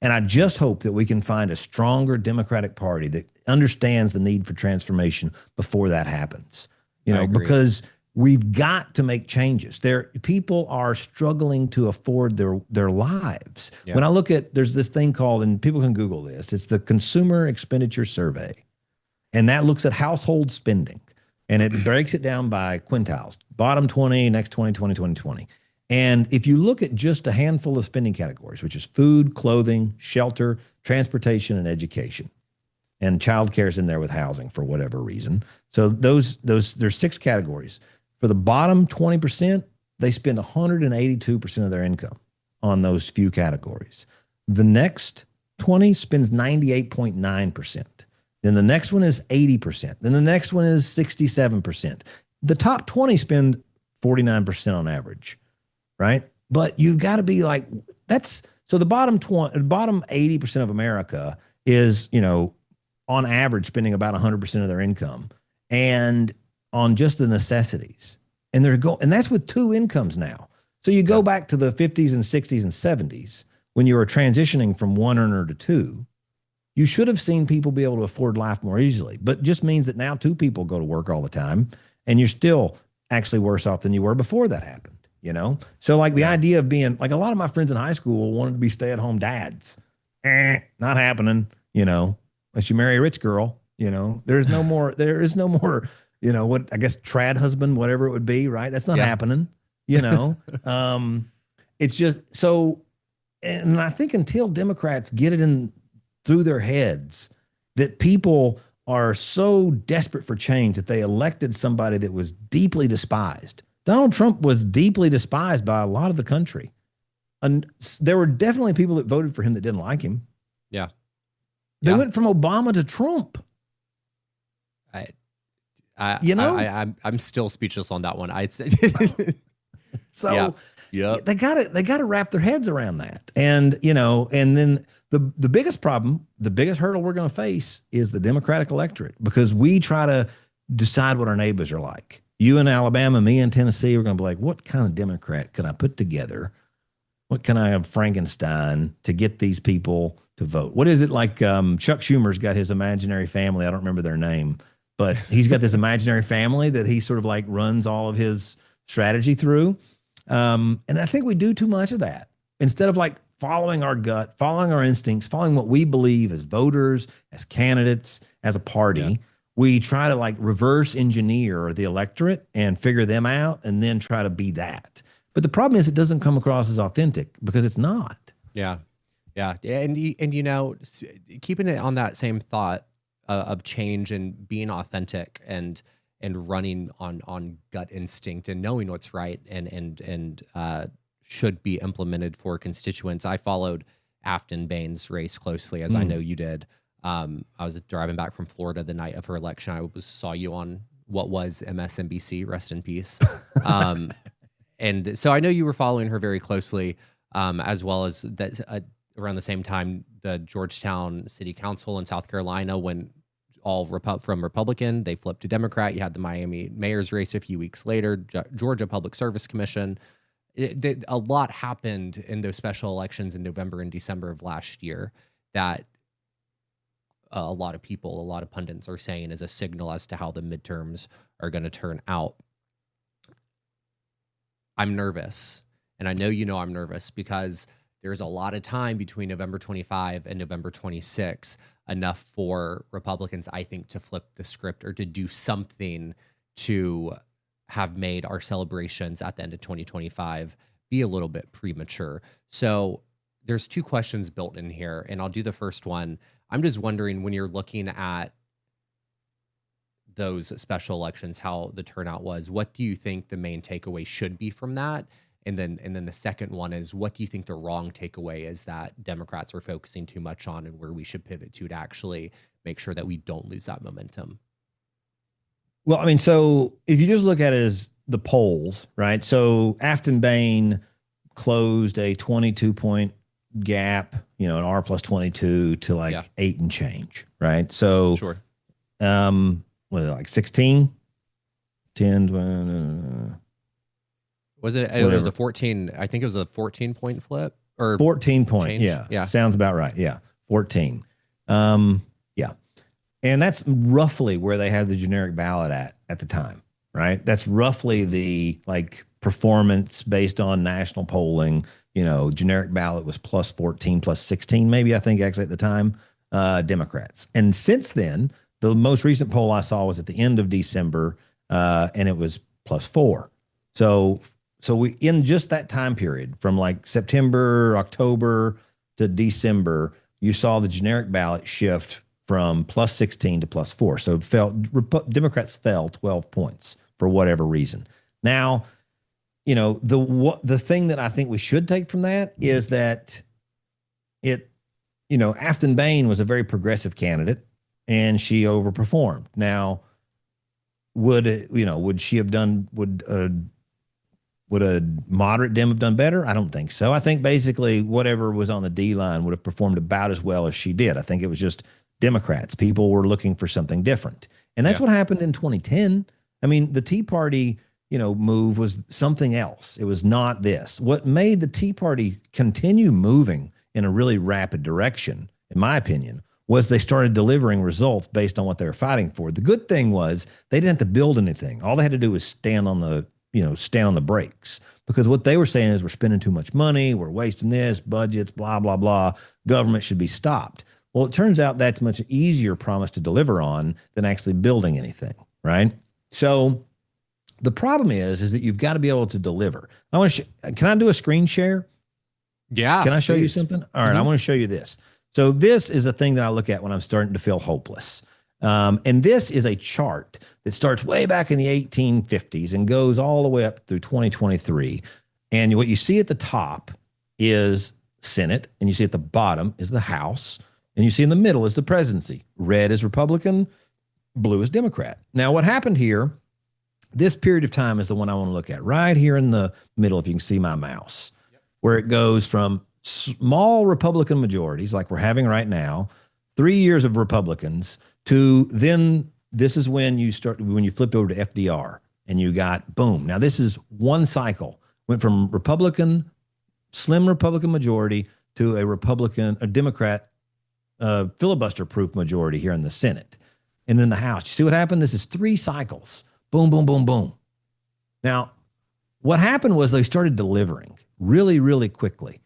And I just hope that we can find a stronger Democratic Party that understands the need for transformation before that happens. Because we've got to make changes. People are struggling to afford their lives. Yeah. When I look at, there's this thing called, and people can Google this, it's the Consumer Expenditure Survey. And that looks at household spending. And it breaks it down by quintiles, bottom 20, next 20, 20, 20, 20. And if you look at just a handful of spending categories, which is food, clothing, shelter, transportation, and education, and childcare is in there with housing for whatever reason. So there's 6 categories. For the bottom 20%, they spend 182% of their income on those few categories. The next 20 spends 98.9%. Then the next one is 80%. Then the next one is 67%. The top 20 spend 49% on average, right? But you've got to be like, that's so the bottom 80% of America is, on average spending about 100% of their income and on just the necessities. And and that's with two incomes now. So you go back to the 50s and 60s and 70s when you were transitioning from one earner to two. You should have seen people be able to afford life more easily, but it just means that now two people go to work all the time and you're still actually worse off than you were before that happened, So like the idea of being like a lot of my friends in high school wanted to be stay-at-home dads. Not happening, unless you marry a rich girl, there is no more, what I guess trad husband, whatever it would be, right? That's not happening, it's just so, and I think until Democrats get it in through their heads that people are so desperate for change that they elected somebody that was deeply despised. Donald Trump was deeply despised by a lot of the country. And there were definitely people that voted for him that didn't like him. Yeah. They went from Obama to Trump. I'm still speechless on that one. I'd say so they gotta wrap their heads around that. And, and then the biggest problem, the biggest hurdle we're going to face is the Democratic electorate, because we try to decide what our neighbors are like. You in Alabama, me in Tennessee, we're going to be like, what kind of Democrat can I put together? What can I have Frankenstein to get these people to vote? What is it like? Chuck Schumer's got his imaginary family. I don't remember their name, but he's got this imaginary family that he sort of like runs all of his strategy through. And I think we do too much of that instead of like following our gut, following our instincts, following what we believe as voters, as candidates, as a party. Yeah. We try to like reverse engineer the electorate and figure them out and then try to be that. But the problem is it doesn't come across as authentic because it's not. Yeah. Yeah. And keeping it on that same thought of change and being authentic and running on gut instinct and knowing what's right and should be implemented for constituents. I followed Afton Bain's race closely, as I know you did. I was driving back from Florida the night of her election. I saw you on what was MSNBC, rest in peace. And so I know you were following her very closely, as well as that around the same time, the Georgetown City Council in South Carolina, when all from Republican, they flipped to Democrat. You had the Miami mayor's race a few weeks later, Georgia Public Service Commission. A lot happened in those special elections in November and December of last year that a lot of people, a lot of pundits are saying is a signal as to how the midterms are going to turn out. I'm nervous, and I know I'm nervous because there's a lot of time between November 25 and November 26, enough for Republicans, I think, to flip the script or to do something to have made our celebrations at the end of 2025 be a little bit premature. So there's two questions built in here, and I'll do the first one. I'm just wondering, when you're looking at those special elections, how the turnout was, what do you think the main takeaway should be from that? And then the second one is, what do you think the wrong takeaway is that Democrats are focusing too much on, and where we should pivot to actually make sure that we don't lose that momentum? Well, I mean, so if you just look at it as the polls, right? So Afton Bain closed a 22-point gap, an R plus 22 to like 8 and change, right? So, sure. What is it, like 16, 10, was it? It was a 14. I think it was a 14-point flip or 14 point. Change. Yeah. Sounds about right. Yeah. 14. Yeah. And that's roughly where they had the generic ballot at the time, right? That's roughly the like performance based on national polling. Generic ballot was plus 14, plus 16, maybe, I think, actually at the time, Democrats. And since then, the most recent poll I saw was at the end of December, and it was plus 4. So we, in just that time period from like September, October to December, you saw the generic ballot shift from plus 16 to plus 4. So Democrats fell 12 points for whatever reason. Now, the thing that I think we should take from that is that Afton Bain was a very progressive candidate and she overperformed. Now, would she have done, would a moderate Dem have done better? I don't think so. I think basically whatever was on the D line would have performed about as well as she did. I think it was just Democrats. People were looking for something different. And that's what happened in 2010. I mean, the Tea Party, move was something else. It was not this. What made the Tea Party continue moving in a really rapid direction, in my opinion, was they started delivering results based on what they were fighting for. The good thing was they didn't have to build anything. All they had to do was stand on the brakes, because what they were saying is we're spending too much money, we're wasting this, budgets, blah, blah, blah. Government should be stopped. Well, it turns out that's a much easier promise to deliver on than actually building anything, right? So the problem is that you've got to be able to deliver. Can I do a screen share? Yeah. Can I show you something? All right, I want to show you this. So this is a thing that I look at when I'm starting to feel hopeless. And this is a chart that starts way back in the 1850s and goes all the way up through 2023. And what you see at the top is Senate, and you see at the bottom is the House, and you see in the middle is the presidency. Red is Republican, blue is Democrat. Now, what happened here, this period of time is the one I want to look at right here in the middle, if you can see my mouse, where it goes from small Republican majorities like we're having right now, 3 years of Republicans, to then this is when you flipped over to FDR and you got boom. Now this is one cycle, went from slim Republican majority to a Democrat filibuster proof majority here in the Senate. And in the House, you see what happened? This is 3 cycles. Boom, boom, boom, boom. Now, what happened was they started delivering really, really quickly.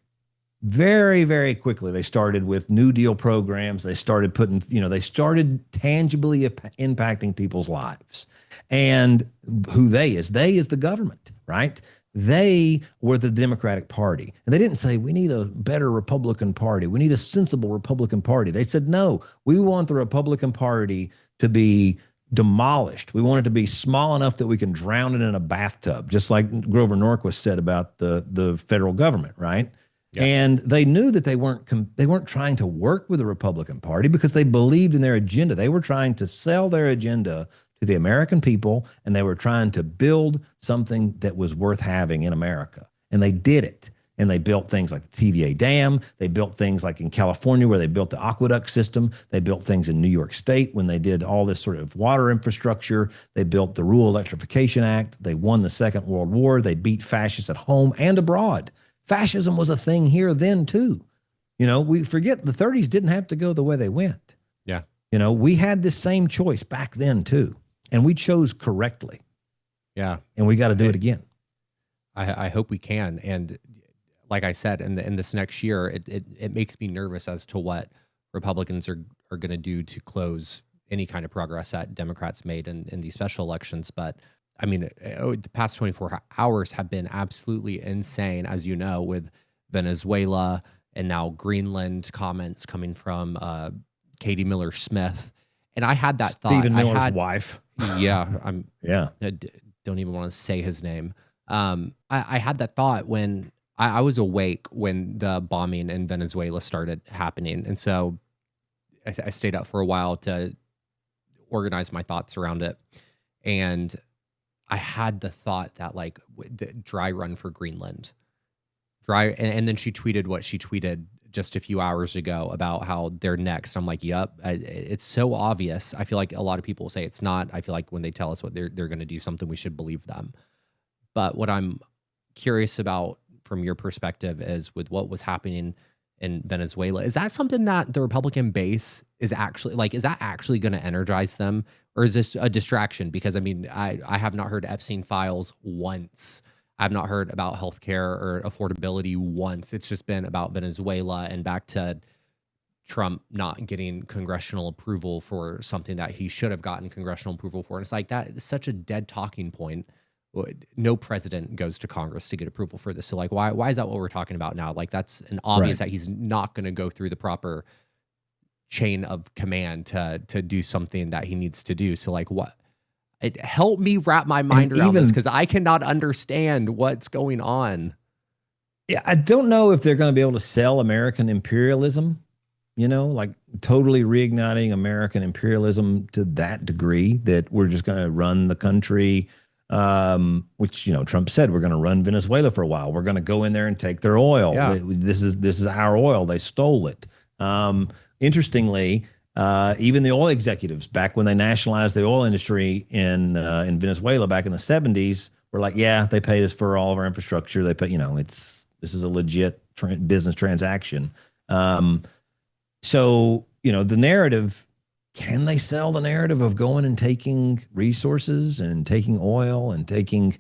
Very, very quickly, they started with New Deal programs. They started they started tangibly impacting people's lives. And who they is the government, right? They were the Democratic Party. And they didn't say, we need a better Republican Party. We need a sensible Republican Party. They said, no, we want the Republican Party to be demolished. We want it to be small enough that we can drown it in a bathtub, just like Grover Norquist said about the federal government, right? Yeah. And they knew that they weren't trying to work with the Republican Party because they believed in their agenda. They were trying to sell their agenda to the American people, and they were trying to build something that was worth having in America. And they did it. And they built things like the TVA Dam. They built things like in California where they built the aqueduct system. They built things in New York State when they did all this sort of water infrastructure. They built the Rural Electrification Act. They won the Second World War. They beat fascists at home and abroad. Fascism was a thing here then too. We forget the 30s didn't have to go the way they went. Yeah. We had this same choice back then too. And we chose correctly. Yeah. And we got to do it again. I hope we can. And like I said, in this next year, it makes me nervous as to what Republicans are going to do to close any kind of progress that Democrats made in these special elections. But I mean, the past 24 hours have been absolutely insane, as you know, with Venezuela and now Greenland comments coming from Katie Miller-Smith. And I had that thought. Stephen Miller's wife. Yeah. I don't even want to say his name. I had that thought when I was awake when the bombing in Venezuela started happening. And so I stayed up for a while to organize my thoughts around it. And I had the thought that like the dry run for Greenland. And then she tweeted what she tweeted just a few hours ago about how they're next. I'm like, yep, it's so obvious. I feel like a lot of people say it's not. I feel like when they tell us what they're going to do something, we should believe them. But what I'm curious about from your perspective is with what was happening in Venezuela, is that something that the Republican base is actually like, is that actually going to energize them? Or is this a distraction? Because I mean, I have not heard Epstein files once. I've not heard about healthcare or affordability once. It's just been about Venezuela and back to Trump not getting congressional approval for something that he should have gotten congressional approval for. And it's like that is such a dead talking point. No president goes to Congress to get approval for this. So like, why is that what we're talking about now? Like that's an obvious that he's not going to go through the proper chain of command to do something that he needs to do. So like what, Help me wrap my mind And around this, even, because I cannot understand what's going on. yeah, I don't know if they're going to be able to sell American imperialism, like totally reigniting American imperialism to that degree that we're just going to run the country, which, Trump said we're going to run Venezuela for a while. We're going to go in there and take their oil. Yeah. This is our oil. They stole it. Interestingly, even the oil executives back when they nationalized the oil industry in Venezuela back in the 70s were like, yeah, they paid us for all of our infrastructure. They pay, this is a legit business transaction. So, the narrative, can they sell the narrative of going and taking resources and taking oil and taking,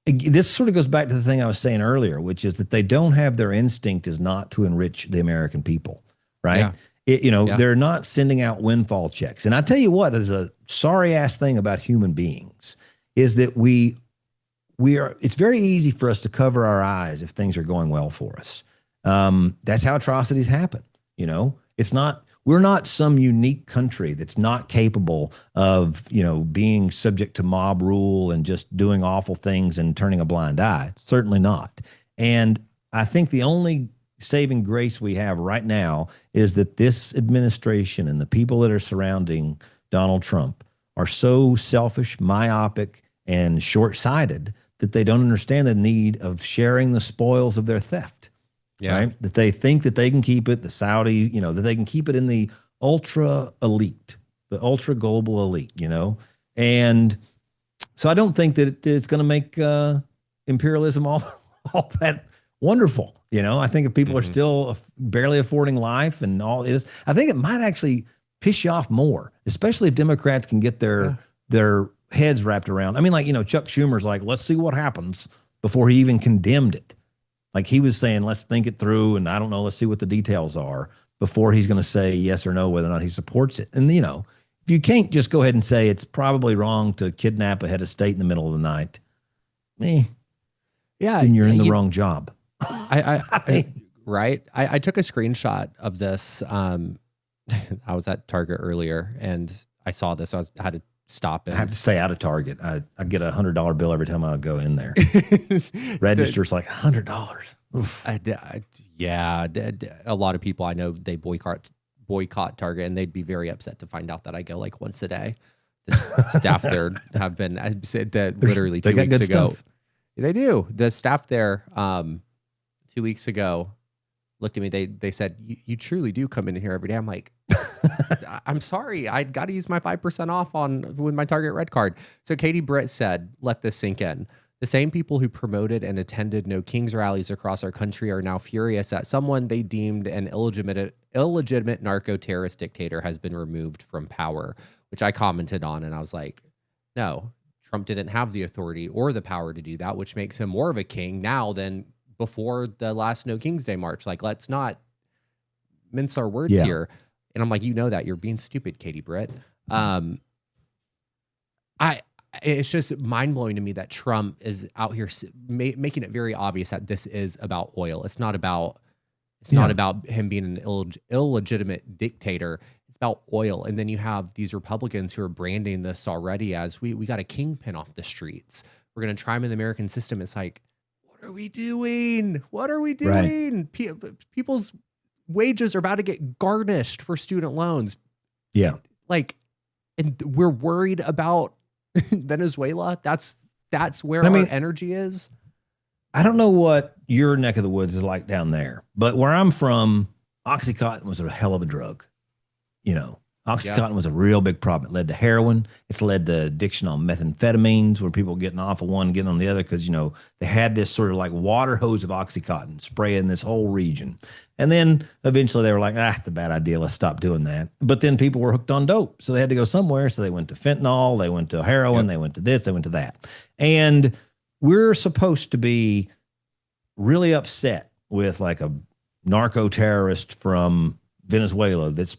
this sort of goes back to the thing I was saying earlier, which is that they don't have, their instinct is not to enrich the American people, right? Yeah. They're not sending out windfall checks. And I tell you what, is a sorry ass thing about human beings is that it's very easy for us to cover our eyes if things are going well for us. That's how atrocities happen. We're not some unique country that's not capable of, being subject to mob rule and just doing awful things and turning a blind eye. Certainly not. And I think the only saving grace we have right now is that this administration and the people that are surrounding Donald Trump are so selfish, myopic, and short-sighted that they don't understand the need of sharing the spoils of their theft. Yeah. Right? That they think that they can keep it, the Saudi, that they can keep it in the ultra elite, the ultra global elite, And so I don't think that it's going to make imperialism all that wonderful. I think if people are still barely affording life and all this, I think it might actually piss you off more, especially if Democrats can get their heads wrapped around. I mean, Chuck Schumer's like, let's see what happens before he even condemned it. Like he was saying, let's think it through. And I don't know, let's see what the details are before he's going to say yes or no, whether or not he supports it. And, if you can't just go ahead and say it's probably wrong to kidnap a head of state in the middle of the night, yeah, then you're in the wrong job. Right. I took a screenshot of this. I was at Target earlier and I saw this. I had to stop it. I have to stay out of Target. I get a $100 bill every time I go in there. Register's like $100. Yeah, a lot of people I know, they boycott Target, and they'd be very upset to find out that I go like once a day. The staff there have been, I said that literally 2 weeks ago. Stuff. They do. The staff there 2 weeks ago looked at me. They said, you truly do come in here every day. I'm like, I'm sorry, I got to use my 5% off with my Target Red Card. So Katie Britt said, let this sink in. The same people who promoted and attended No Kings rallies across our country are now furious that someone they deemed an illegitimate narco-terrorist dictator has been removed from power, which I commented on. And I was like, no, Trump didn't have the authority or the power to do that, which makes him more of a king now than before the last No King's Day march. Like, let's not mince our words here. And I'm like, that you're being stupid, Katie Britt. It's just mind blowing to me that Trump is out here making it very obvious that this is about oil. It's not about him being an illegitimate dictator. It's about oil. And then you have these Republicans who are branding this already as we got a kingpin off the streets. We're going to try him in the American system. It's like, what are we doing? What are we doing? Right. People's wages are about to get garnished for student loans. Yeah. And we're worried about Venezuela. That's where our energy is. I don't know what your neck of the woods is like down there, but where I'm from, Oxycontin was a hell of a drug. Oxycontin was a real big problem. It led to heroin. It's led to addiction on methamphetamines, where people getting off of one, getting on the other, because, they had this sort of like water hose of Oxycontin spraying this whole region. And then eventually they were like, it's a bad idea. Let's stop doing that. But then people were hooked on dope. So they had to go somewhere. So they went to fentanyl. They went to heroin. They went to this. They went to that. And we're supposed to be really upset with like a narco terrorist from Venezuela that's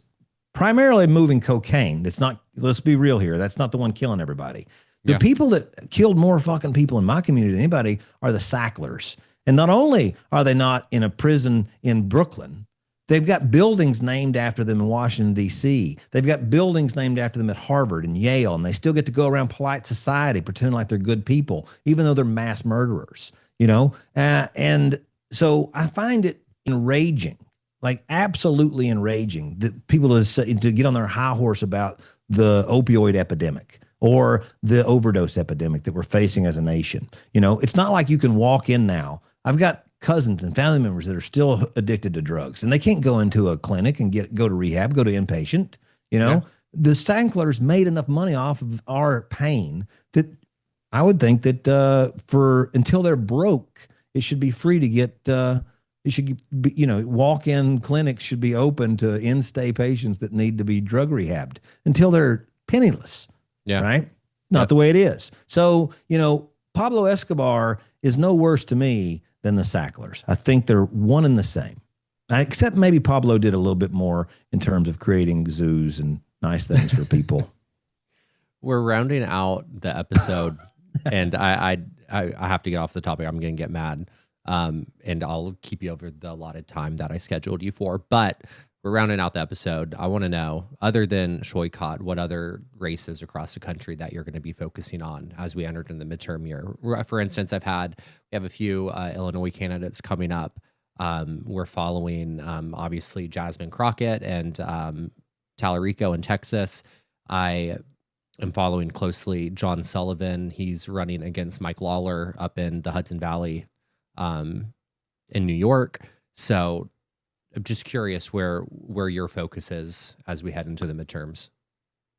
primarily moving cocaine. That's not, let's be real here, that's not the one killing everybody. The people that killed more fucking people in my community than anybody are the Sacklers. And not only are they not in a prison in Brooklyn, They've got buildings named after them in Washington, D.C. They've got buildings named after them at Harvard and Yale, and they still get to go around polite society, pretending like they're good people, even though they're mass murderers, And so I find it enraging, like absolutely enraging, that people to get on their high horse about the opioid epidemic or the overdose epidemic that we're facing as a nation. It's not like you can walk in now. I've got cousins and family members that are still addicted to drugs, and they can't go into a clinic and go to rehab, go to inpatient. Yeah. The Sacklers made enough money off of our pain that I would think that until they're broke, it should be free to get. It should be, walk-in clinics should be open to in-stay patients that need to be drug rehabbed until they're penniless. Yeah. Right. Not the way it is. So Pablo Escobar is no worse to me than the Sacklers. I think they're one and the same, except maybe Pablo did a little bit more in terms of creating zoos and nice things for people. We're rounding out the episode, and I have to get off the topic. I'm going to get mad, and I'll keep you over the allotted time that I scheduled you for. But we're rounding out the episode. I want to know, other than Shoykot, what other races across the country that you're going to be focusing on as we entered in the midterm year? For instance, we have a few Illinois candidates coming up. We're following, obviously, Jasmine Crockett and Tallarico in Texas. I am following closely John Sullivan. He's running against Mike Lawler up in the Hudson Valley in New York. So I'm just curious where your focus is as we head into the midterms.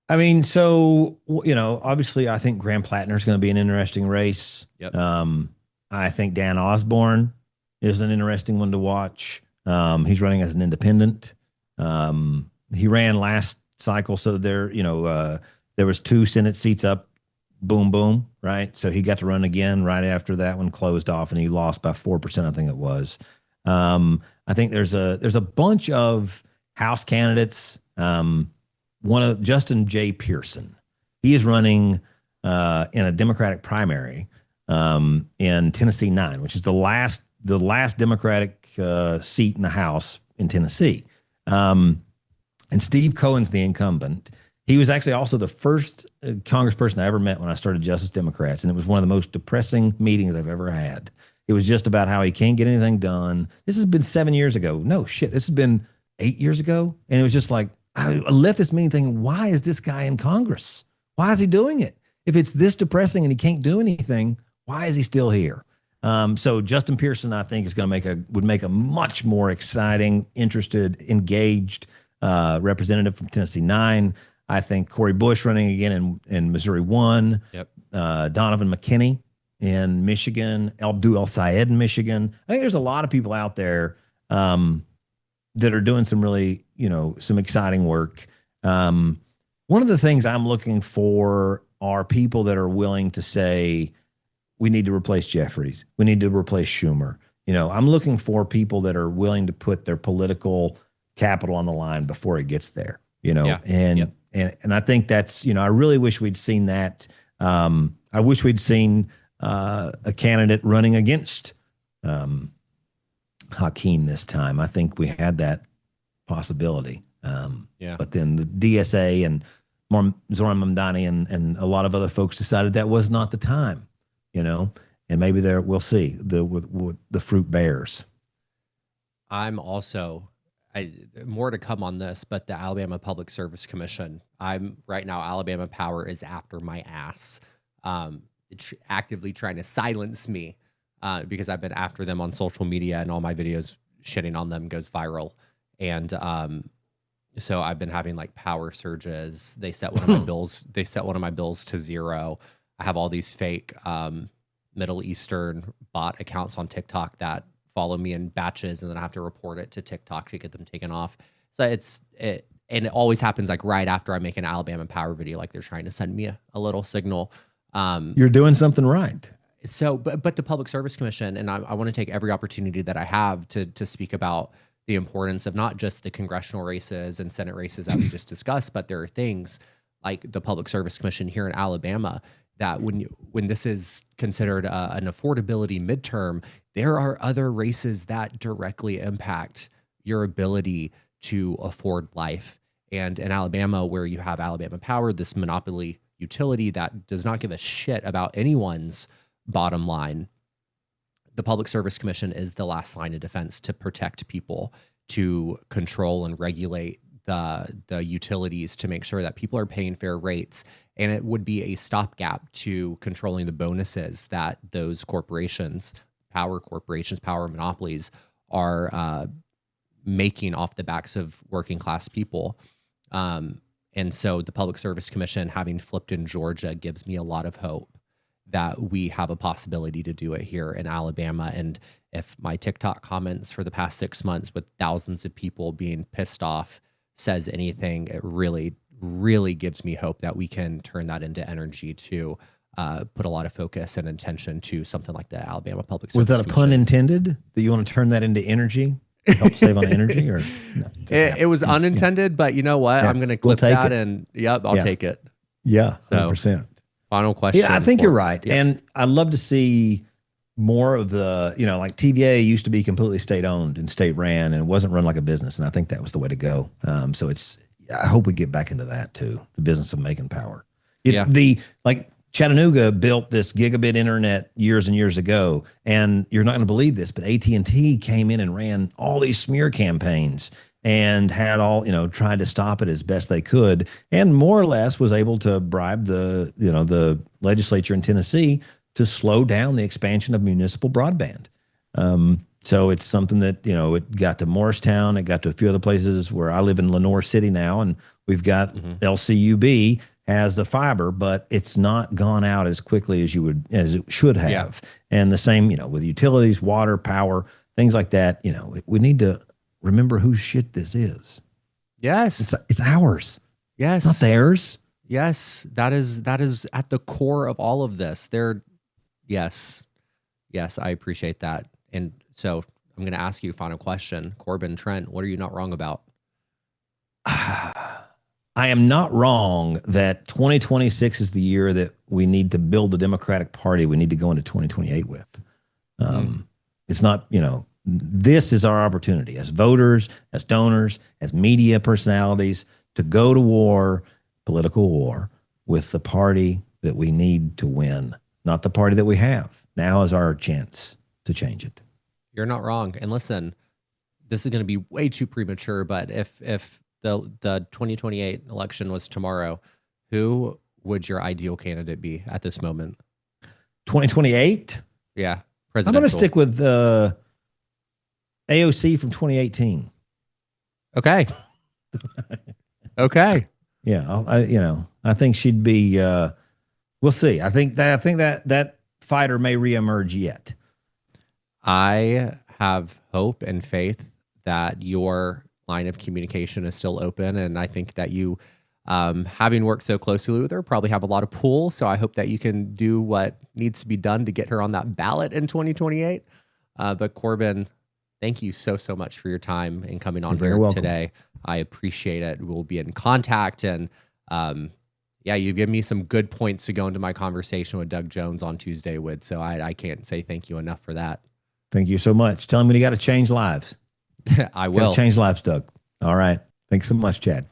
I mean, so, obviously I think Graham Plattner is going to be an interesting race. Yep. I think Dan Osborne is an interesting one to watch. He's running as an independent. He ran last cycle. So there was 2 Senate seats up, boom, boom. Right. So he got to run again right after that one closed off, and he lost by 4%. I think it was. I think there's a bunch of House candidates. One of Justin J. Pearson, he is running in a Democratic primary in Tennessee 9, which is the last Democratic seat in the House in Tennessee. And Steve Cohen's the incumbent. He was actually also the first congressperson I ever met when I started Justice Democrats, and it was one of the most depressing meetings I've ever had. It was just about how he can't get anything done. This has been 7 years ago. No shit. This has been 8 years ago. And it was just like, I left this meeting thinking, why is this guy in Congress? Why is he doing it? If it's this depressing and he can't do anything, why is he still here? So Justin Pearson, I think, is going to would make a much more exciting, interested, engaged representative from Tennessee 9. I think Cori Bush running again in Missouri 1. Yep. Donovan McKinney in Michigan, Abdul El-Sayed in Michigan. I think there's a lot of people out there that are doing some really, some exciting work. One of the things I'm looking for are people that are willing to say, we need to replace Jeffries. We need to replace Schumer. I'm looking for people that are willing to put their political capital on the line before it gets there, and I think that's, I really wish we'd seen that. I wish we'd seen a candidate running against Hakeem this time. I think we had that possibility. But then the DSA and Zoran Mamdani and a lot of other folks decided that was not the time, and maybe we'll see what the fruit bears. I'm also, more to come on this, but the Alabama Public Service Commission, right now, Alabama Power is after my ass. Actively trying to silence me because I've been after them on social media, and all my videos shitting on them goes viral. And so I've been having like power surges. They set one of my bills. They set one of my bills to 0. I have all these fake Middle Eastern bot accounts on TikTok that follow me in batches, and then I have to report it to TikTok to get them taken off. So and it always happens like right after I make an Alabama Power video, like they're trying to send me a little signal. You're doing something right. So, but the Public Service Commission, and I want to take every opportunity that I have to speak about the importance of not just the congressional races and Senate races that we just discussed, but there are things like the Public Service Commission here in Alabama that when this is considered an affordability midterm, there are other races that directly impact your ability to afford life. And in Alabama, where you have Alabama Power, this monopoly utility that does not give a shit about anyone's bottom line, the Public Service Commission is the last line of defense to protect people, to control and regulate the utilities, to make sure that people are paying fair rates. And it would be a stopgap to controlling the bonuses that those corporations, power monopolies, are making off the backs of working class people. And so the Public Service Commission, having flipped in Georgia, gives me a lot of hope that we have a possibility to do it here in Alabama. And if my TikTok comments for the past 6 months with thousands of people being pissed off says anything, it really, really gives me hope that we can turn that into energy to put a lot of focus and attention to something like the Alabama Public Service Was that a pun intended, that you want to turn that into energy? Help save on energy? Or no, it was unintended, but you know what? Yeah, I'm going to clip take that it. and I'll take it. Yeah, So, 100%. Final question. Yeah, I think you're right. Yeah. And I'd love to see more of the, like TVA used to be completely state owned and state ran, and it wasn't run like a business. And I think that was the way to go. So I hope we get back into that too, the business of making power. Chattanooga built this gigabit internet years and years ago, and you're not going to believe this, but AT&T came in and ran all these smear campaigns and had tried to stop it as best they could, and more or less was able to bribe the legislature in Tennessee to slow down the expansion of municipal broadband. So it's something that, it got to Morristown, it got to a few other places where I live in Lenoir City now, and we've got LCUB has the fiber, but it's not gone out as quickly as it should have. Yeah. And the same, with utilities, water, power, things like that, we need to remember whose shit this is. Yes. It's ours. Yes. Not theirs. Yes. That is at the core of all of this. Yes, I appreciate that. And so I'm going to ask you a final question. Corbin Trent, what are you not wrong about? I am not wrong that 2026 is the year that we need to build the Democratic Party we need to go into 2028 with. It's not, this is our opportunity as voters, as donors, as media personalities to go to war, political war, with the party that we need to win, not the party that we have. Now is our chance to change it. You're not wrong. And listen, this is going to be way too premature, but if the 2028 election was tomorrow, who would your ideal candidate be at this moment? 2028? Yeah. I'm going to stick with AOC from 2018. Okay. Okay. Yeah. I think she'd be, we'll see. I think that fighter may reemerge yet. I have hope and faith that your line of communication is still open, and I think that you, having worked so closely with her, probably have a lot of pull. So I hope that you can do what needs to be done to get her on that ballot in 2028. But Corbin, thank you so much for your time and coming on here today. I appreciate it. We'll be in contact, and you give me some good points to go into my conversation with Doug Jones on Tuesday with. So I can't say thank you enough for that. Thank you so much. Tell me you got to change lives. I will change lives, Doug. All right. Thanks so much, Chad.